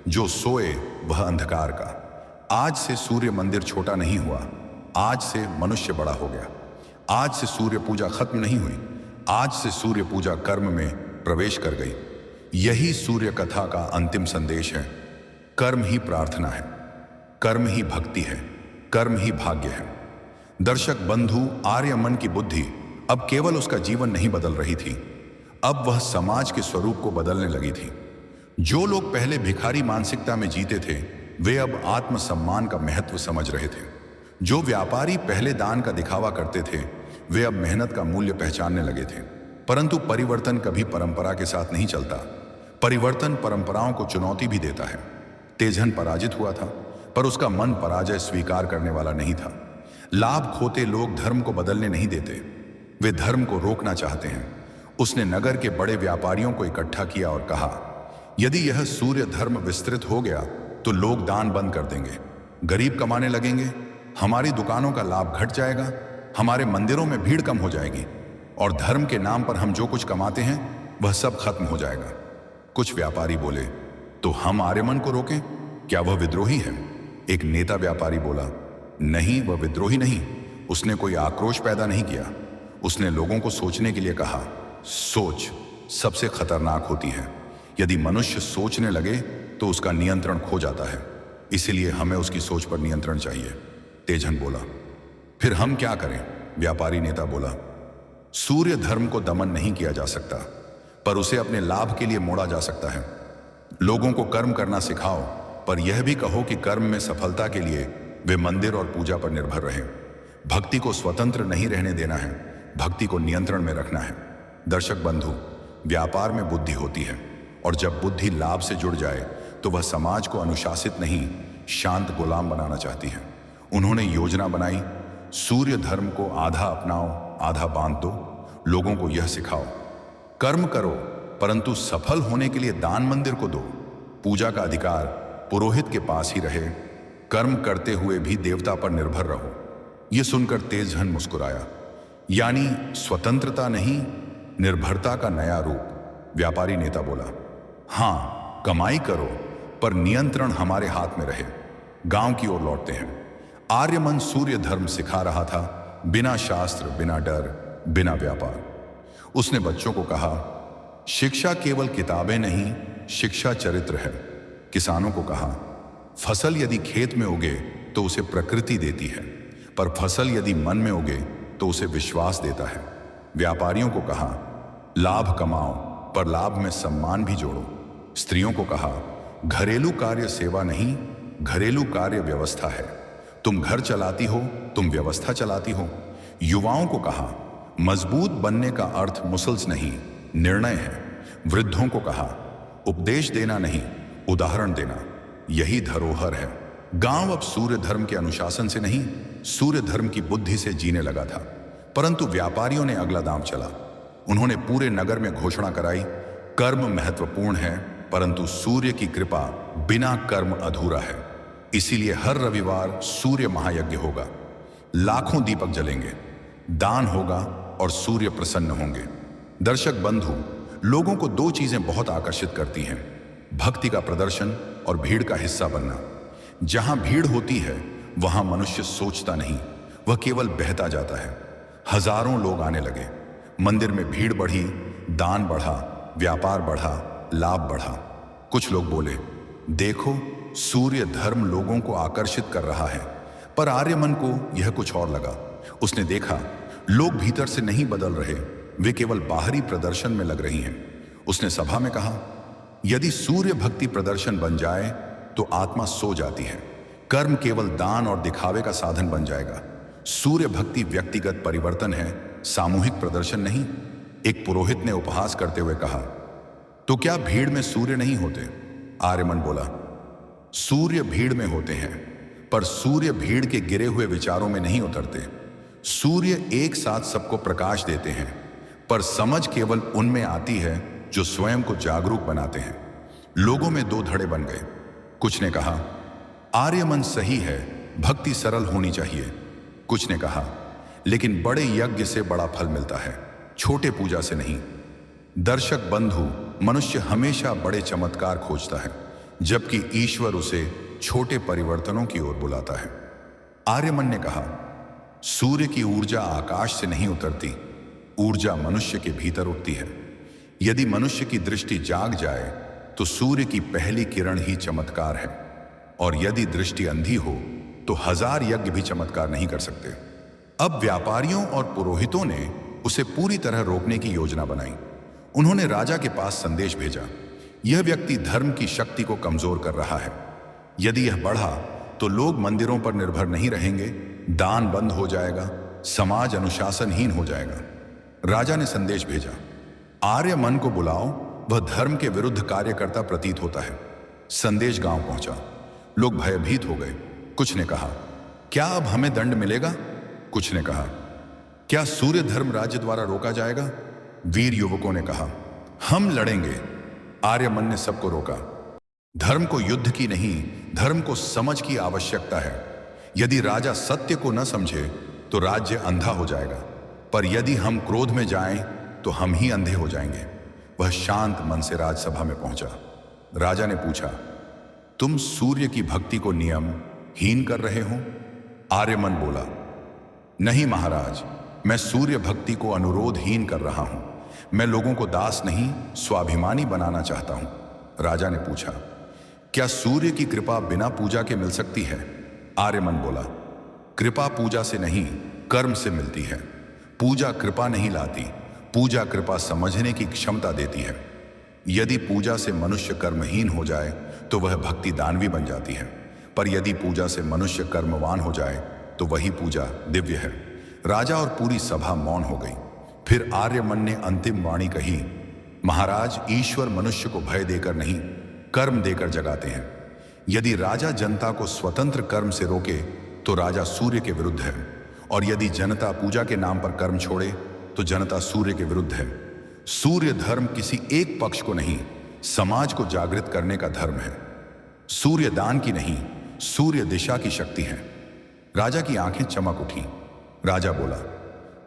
जो सोए वह अंधकार का। आज से सूर्य मंदिर छोटा नहीं हुआ, आज से मनुष्य बड़ा हो गया। आज से सूर्य पूजा खत्म नहीं हुई, आज से सूर्य पूजा कर्म में प्रवेश कर गई। यही सूर्य कथा का अंतिम संदेश है। कर्म ही प्रार्थना है, कर्म ही भक्ति है, कर्म ही भाग्य है। दर्शक बंधु, आर्यमन की बुद्धि अब केवल उसका जीवन नहीं बदल रही थी, अब वह समाज के स्वरूप को बदलने लगी थी। जो लोग पहले भिखारी मानसिकता में जीते थे वे अब आत्मसम्मान का महत्व समझ रहे थे। जो व्यापारी पहले दान का दिखावा करते थे वे अब मेहनत का मूल्य पहचानने लगे थे। परंतु परिवर्तन कभी परंपरा के साथ नहीं चलता, परिवर्तन परंपराओं को चुनौती भी देता है। तेजहन पराजित हुआ था पर उसका मन पराजय स्वीकार करने वाला नहीं था। लाभ खोते लोग धर्म को बदलने नहीं देते, वे धर्म को रोकना चाहते हैं। उसने नगर के बड़े व्यापारियों को इकट्ठा किया और कहा, यदि यह सूर्य धर्म विस्तृत हो गया तो लोग दान बंद कर देंगे, गरीब कमाने लगेंगे, हमारी दुकानों का लाभ घट जाएगा, हमारे मंदिरों में भीड़ कम हो जाएगी, और धर्म के नाम पर हम जो कुछ कमाते हैं वह सब खत्म हो जाएगा। कुछ व्यापारी बोले, तो हम आर्यमन को रोकें, क्या वह विद्रोही है? एक नेता व्यापारी बोला, नहीं, वह विद्रोही नहीं, उसने कोई आक्रोश पैदा नहीं किया, उसने लोगों को सोचने के लिए कहा। सोच सबसे खतरनाक होती है। यदि मनुष्य सोचने लगे तो उसका नियंत्रण खो जाता है, इसीलिए हमें उसकी सोच पर नियंत्रण चाहिए। तेजहन बोला, फिर हम क्या करें? व्यापारी नेता बोला, सूर्य धर्म को दमन नहीं किया जा सकता, पर उसे अपने लाभ के लिए मोड़ा जा सकता है। लोगों को कर्म करना सिखाओ, पर यह भी कहो कि कर्म में सफलता के लिए वे मंदिर और पूजा पर निर्भर रहे। भक्ति को स्वतंत्र नहीं रहने देना है, भक्ति को नियंत्रण में रखना है। दर्शक बंधु, व्यापार में बुद्धि होती है, और जब बुद्धि लाभ से जुड़ जाए तो वह समाज को अनुशासित नहीं, शांत गुलाम बनाना चाहती है। उन्होंने योजना बनाई, सूर्य धर्म को आधा अपनाओ, आधा बांध दो। लोगों को यह सिखाओ, कर्म करो परंतु सफल होने के लिए दान मंदिर को दो। पूजा का अधिकार पुरोहित के पास ही रहे, कर्म करते हुए भी देवता पर निर्भर रहो। यह सुनकर तेजहन मुस्कुराया, यानी स्वतंत्रता नहीं, निर्भरता का नया रूप। व्यापारी नेता बोला, हां, कमाई करो पर नियंत्रण हमारे हाथ में रहे। गांव की ओर लौटते हैं। आर्यमन सूर्य धर्म सिखा रहा था, बिना शास्त्र, बिना डर, बिना व्यापार। उसने बच्चों को कहा, शिक्षा केवल किताबें नहीं, शिक्षा चरित्र है। किसानों को कहा, फसल यदि खेत में उगे तो उसे प्रकृति देती है, पर फसल यदि मन में उगे तो उसे विश्वास देता है। व्यापारियों को कहा, लाभ कमाओ पर लाभ में सम्मान भी जोड़ो। स्त्रियों को कहा, घरेलू कार्य सेवा नहीं, घरेलू कार्य व्यवस्था है। तुम घर चलाती हो, तुम व्यवस्था चलाती हो। युवाओं को कहा, मजबूत बनने का अर्थ मुसल्स नहीं, निर्णय है। वृद्धों को कहा, उपदेश देना नहीं, उदाहरण देना, यही धरोहर है। गांव अब सूर्य धर्म के अनुशासन से नहीं, सूर्य धर्म की बुद्धि से जीने लगा था। परंतु व्यापारियों ने अगला दांव चला। उन्होंने पूरे नगर में घोषणा कराई, कर्म महत्वपूर्ण है परंतु सूर्य की कृपा बिना कर्म अधूरा है। इसीलिए हर रविवार सूर्य महायज्ञ होगा, लाखों दीपक जलेंगे, दान होगा और सूर्य प्रसन्न होंगे। दर्शक बंधु, लोगों को दो चीजें बहुत आकर्षित करती हैं, भक्ति का प्रदर्शन और भीड़ का हिस्सा बनना। जहां भीड़ होती है वहां मनुष्य सोचता नहीं, वह केवल बहता जाता है। हजारों लोग आने लगे, मंदिर में भीड़ बढ़ी, दान बढ़ा, व्यापार बढ़ा, लाभ बढ़ा। कुछ लोग बोले, देखो सूर्य धर्म लोगों को आकर्षित कर रहा है। पर आर्यमन को यह कुछ और लगा। उसने देखा लोग भीतर से नहीं बदल रहे, वे केवल बाहरी प्रदर्शन में लग रही हैं। उसने सभा में कहा, यदि सूर्य भक्ति प्रदर्शन बन जाए तो आत्मा सो जाती है, कर्म केवल दान और दिखावे का साधन बन जाएगा। सूर्य भक्ति व्यक्तिगत परिवर्तन है, सामूहिक प्रदर्शन नहीं। एक पुरोहित ने उपहास करते हुए कहा, तो क्या भीड़ में सूर्य नहीं होते? आर्यमन बोला, सूर्य भीड़ में होते हैं, पर सूर्य भीड़ के गिरे हुए विचारों में नहीं उतरते। सूर्य एक साथ सबको प्रकाश देते हैं, पर समझ केवल उनमें आती है जो स्वयं को जागरूक बनाते हैं। लोगों में दो धड़े बन गए। कुछ ने कहा, आर्यमन सही है, भक्ति सरल होनी चाहिए। कुछ ने कहा, लेकिन बड़े यज्ञ से बड़ा फल मिलता है, छोटे पूजा से नहीं। दर्शक बंधु, मनुष्य हमेशा बड़े चमत्कार खोजता है, जबकि ईश्वर उसे छोटे परिवर्तनों की ओर बुलाता है। आर्यमन ने कहा, सूर्य की ऊर्जा आकाश से नहीं उतरती, ऊर्जा मनुष्य के भीतर उठती है। यदि मनुष्य की दृष्टि जाग जाए तो सूर्य की पहली किरण ही चमत्कार है, और यदि दृष्टि अंधी हो तो हजार यज्ञ भी चमत्कार नहीं कर सकते। अब व्यापारियों और पुरोहितों ने उसे पूरी तरह रोकने की योजना बनाई। उन्होंने राजा के पास संदेश भेजा, यह व्यक्ति धर्म की शक्ति को कमजोर कर रहा है। यदि यह बढ़ा तो लोग मंदिरों पर निर्भर नहीं रहेंगे, दान बंद हो जाएगा, समाज अनुशासनहीन हो जाएगा। राजा ने संदेश भेजा, आर्यमन को बुलाओ, वह धर्म के विरुद्ध कार्यकर्ता प्रतीत होता है। संदेश गांव पहुंचा, लोग भयभीत हो गए। कुछ ने कहा, क्या अब हमें दंड मिलेगा? कुछ ने कहा, क्या सूर्य धर्म राज्य द्वारा रोका जाएगा? वीर युवकों ने कहा, हम लड़ेंगे। आर्यमन ने सबको रोका, धर्म को युद्ध की नहीं, धर्म को समझ की आवश्यकता है। यदि राजा सत्य को न समझे तो राज्य अंधा हो जाएगा, पर यदि हम क्रोध में जाएं तो हम ही अंधे हो जाएंगे। वह शांत मन से राजसभा में पहुंचा। राजा ने पूछा, तुम सूर्य की भक्ति को नियम हीन कर रहे हो? आर्यमन बोला, नहीं महाराज, मैं सूर्य भक्ति को अनुरोधहीन कर रहा हूं। मैं लोगों को दास नहीं, स्वाभिमानी बनाना चाहता हूं। राजा ने पूछा, क्या सूर्य की कृपा बिना पूजा के मिल सकती है? आर्यमन बोला, कृपा पूजा से नहीं, कर्म से मिलती है। पूजा कृपा नहीं लाती, पूजा कृपा समझने की क्षमता देती है। यदि पूजा से मनुष्य कर्महीन हो जाए तो वह भक्ति दानवी बन जाती है, पर यदि पूजा से मनुष्य कर्मवान हो जाए तो वही पूजा दिव्य है। राजा और पूरी सभा मौन हो गई। फिर आर्यमन ने अंतिम वाणी कही, महाराज, ईश्वर मनुष्य को भय देकर नहीं, कर्म देकर जगाते हैं। यदि राजा जनता को स्वतंत्र कर्म से रोके तो राजा सूर्य के विरुद्ध है, और यदि जनता पूजा के नाम पर कर्म छोड़े तो जनता सूर्य के विरुद्ध है। सूर्य धर्म किसी एक पक्ष को नहीं, समाज को जागृत करने का धर्म है। सूर्य दान की नहीं, सूर्य दिशा की शक्ति है। राजा की आंखें चमक उठी। राजा बोला,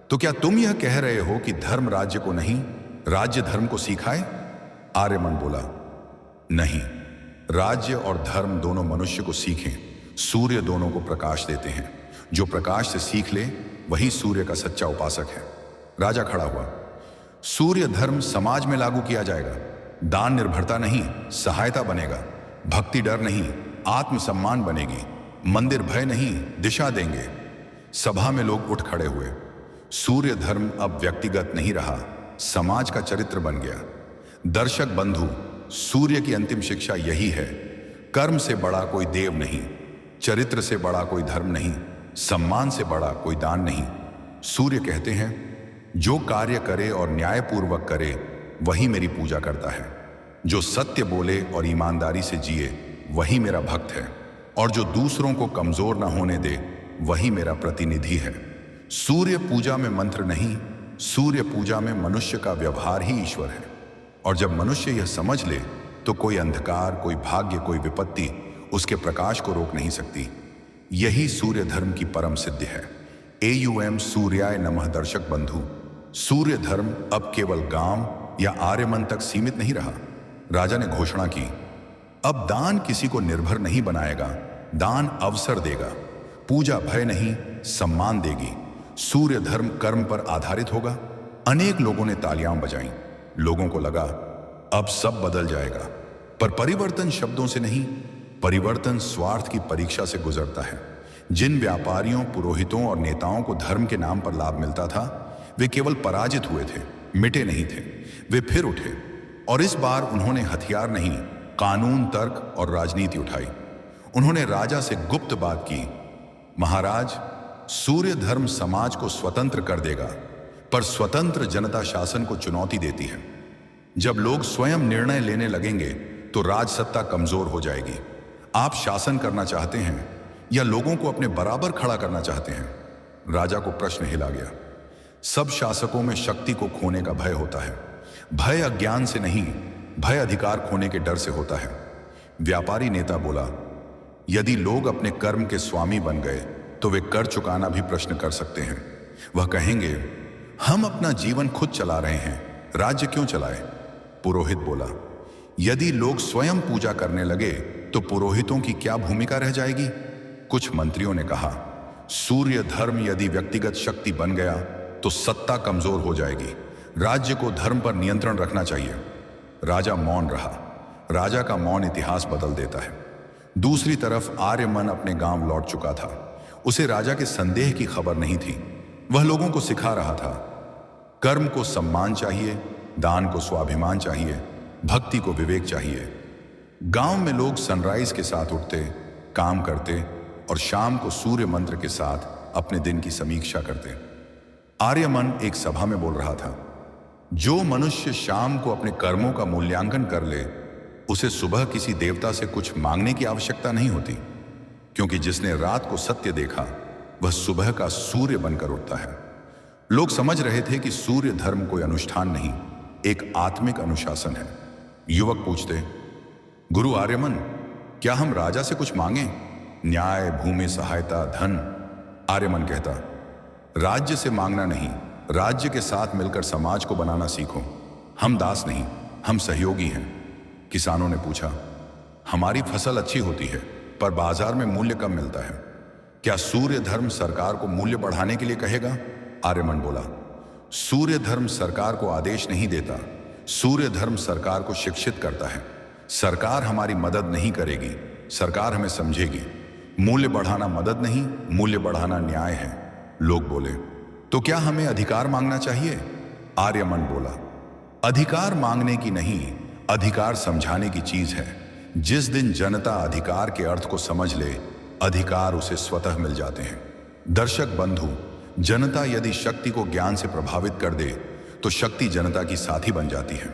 तो क्या तुम यह कह रहे हो कि धर्म राज्य को नहीं, राज्य धर्म को सिखाए? आर्यमन बोला, नहीं, राज्य और धर्म दोनों मनुष्य को सीखें। सूर्य दोनों को प्रकाश देते हैं। जो प्रकाश से सीख ले वही सूर्य का सच्चा उपासक है। राजा खड़ा हुआ, सूर्य धर्म समाज में लागू किया जाएगा। दान निर्भरता नहीं, सहायता बनेगा। भक्ति डर नहीं, आत्मसम्मान बनेगी। मंदिर भय नहीं, दिशा देंगे। सभा में लोग उठ खड़े हुए। सूर्य धर्म अब व्यक्तिगत नहीं रहा, समाज का चरित्र बन गया। दर्शक बंधु, सूर्य की अंतिम शिक्षा यही है, कर्म से बड़ा कोई देव नहीं, चरित्र से बड़ा कोई धर्म नहीं, सम्मान से बड़ा कोई दान नहीं। सूर्य कहते हैं, जो कार्य करे और न्यायपूर्वक करे वही मेरी पूजा करता है। जो सत्य बोले और ईमानदारी से जिए वही मेरा भक्त है, और जो दूसरों को कमजोर न होने दे वही मेरा प्रतिनिधि है। सूर्य पूजा में मंत्र नहीं, सूर्य पूजा में मनुष्य का व्यवहार ही ईश्वर है। और जब मनुष्य यह समझ ले तो कोई अंधकार, कोई भाग्य, कोई विपत्ति उसके प्रकाश को रोक नहीं सकती। यही सूर्य धर्म की परम सिद्धि है। AUM सूर्याय नमः। दर्शक बंधु, सूर्य धर्म अब केवल गांव या आर्यमन तक सीमित नहीं रहा। राजा ने घोषणा की, अब दान किसी को निर्भर नहीं बनाएगा, दान अवसर देगा। पूजा भय नहीं, सम्मान देगी। सूर्य धर्म कर्म पर आधारित होगा। अनेक लोगों ने तालियां बजाईं। लोगों को लगा अब सब बदल जाएगा। पर परिवर्तन शब्दों से नहीं, परिवर्तन स्वार्थ की परीक्षा से गुजरता है। जिन व्यापारियों, पुरोहितों और नेताओं को धर्म के नाम पर लाभ मिलता था, वे केवल पराजित हुए थे, मिटे नहीं थे। वे फिर उठे और इस बार उन्होंने हथियार नहीं, कानून, तर्क और राजनीति उठाई। उन्होंने राजा से गुप्त बात की, महाराज, सूर्य धर्म समाज को स्वतंत्र कर देगा, पर स्वतंत्र जनता शासन को चुनौती देती है। जब लोग स्वयं निर्णय लेने लगेंगे तो राजसत्ता कमजोर हो जाएगी। आप शासन करना चाहते हैं या लोगों को अपने बराबर खड़ा करना चाहते हैं? राजा को प्रश्न हिला गया। सब शासकों में शक्ति को खोने का भय होता है। भय अज्ञान से नहीं, भय अधिकार खोने के डर से होता है। व्यापारी नेता बोला, यदि लोग अपने कर्म के स्वामी बन गए तो वे कर चुकाना भी प्रश्न कर सकते हैं। वह कहेंगे, हम अपना जीवन खुद चला रहे हैं, राज्य क्यों चलाए? पुरोहित बोला, यदि लोग स्वयं पूजा करने लगे तो पुरोहितों की क्या भूमिका रह जाएगी? कुछ मंत्रियों ने कहा, सूर्य धर्म यदि व्यक्तिगत शक्ति बन गया तो सत्ता कमजोर हो जाएगी। राज्य को धर्म पर नियंत्रण रखना चाहिए। राजा मौन रहा। राजा का मौन इतिहास बदल देता है। दूसरी तरफ आर्यमन अपने गांव लौट चुका था। उसे राजा के संदेह की खबर नहीं थी। वह लोगों को सिखा रहा था, कर्म को सम्मान चाहिए, दान को स्वाभिमान चाहिए, भक्ति को विवेक चाहिए। गांव में लोग सनराइज के साथ उठते, काम करते और शाम को सूर्य मंत्र के साथ अपने दिन की समीक्षा करते। आर्यमन एक सभा में बोल रहा था, जो मनुष्य शाम को अपने कर्मों का मूल्यांकन कर ले, उसे सुबह किसी देवता से कुछ मांगने की आवश्यकता नहीं होती, क्योंकि जिसने रात को सत्य देखा वह सुबह का सूर्य बनकर उठता है। लोग समझ रहे थे कि सूर्य धर्म कोई अनुष्ठान नहीं, एक आत्मिक अनुशासन है। युवक पूछते, गुरु आर्यमन, क्या हम राजा से कुछ मांगें? न्याय, भूमि, सहायता, धन? आर्यमन कहता, राज्य से मांगना नहीं, राज्य के साथ मिलकर समाज को बनाना सीखो। हम दास नहीं, हम सहयोगी हैं। किसानों ने पूछा, हमारी फसल अच्छी होती है पर बाजार में मूल्य कम मिलता है, क्या सूर्य धर्म सरकार को मूल्य बढ़ाने के लिए कहेगा? आर्यमन बोला, सूर्य धर्म सरकार को आदेश नहीं देता, सूर्य धर्म सरकार को शिक्षित करता है। सरकार हमारी मदद नहीं करेगी, सरकार हमें समझेगी। मूल्य बढ़ाना मदद नहीं, मूल्य बढ़ाना न्याय है। लोग बोले, तो क्या हमें अधिकार मांगना चाहिए? आर्यमन बोला, अधिकार मांगने की नहीं, अधिकार समझाने की चीज है। जिस दिन जनता अधिकार के अर्थ को समझ ले, अधिकार उसे स्वतः मिल जाते हैं। दर्शक बंधु, जनता यदि शक्ति को ज्ञान से प्रभावित कर दे तो शक्ति जनता की साथी बन जाती है।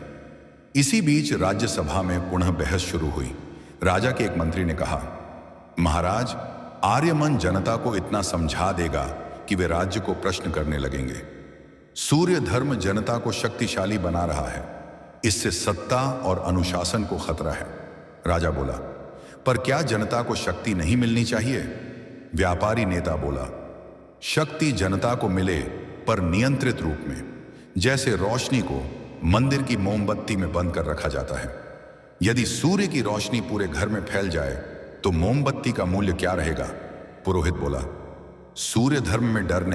इसी बीच राज्यसभा में पुनः बहस शुरू हुई। राजा के एक मंत्री ने कहा, महाराज, आर्यमन जनता को इतना समझा देगा कि वे राज्य को प्रश्न करने लगेंगे। सूर्य धर्म जनता को शक्तिशाली बना रहा है, इससे सत्ता और अनुशासन को खतरा है। राजा बोला, पर क्या जनता को शक्ति नहीं मिलनी चाहिए? व्यापारी नेता बोला, शक्ति जनता को मिले पर नियंत्रित रूप में, जैसे रोशनी को मंदिर की मोमबत्ती में बंद कर रखा जाता है। यदि सूर्य की रोशनी पूरे घर में फैल जाए तो मोमबत्ती का मूल्य क्या रहेगा? पुरोहित बोला, सूर्य धर्म में डर नहीं,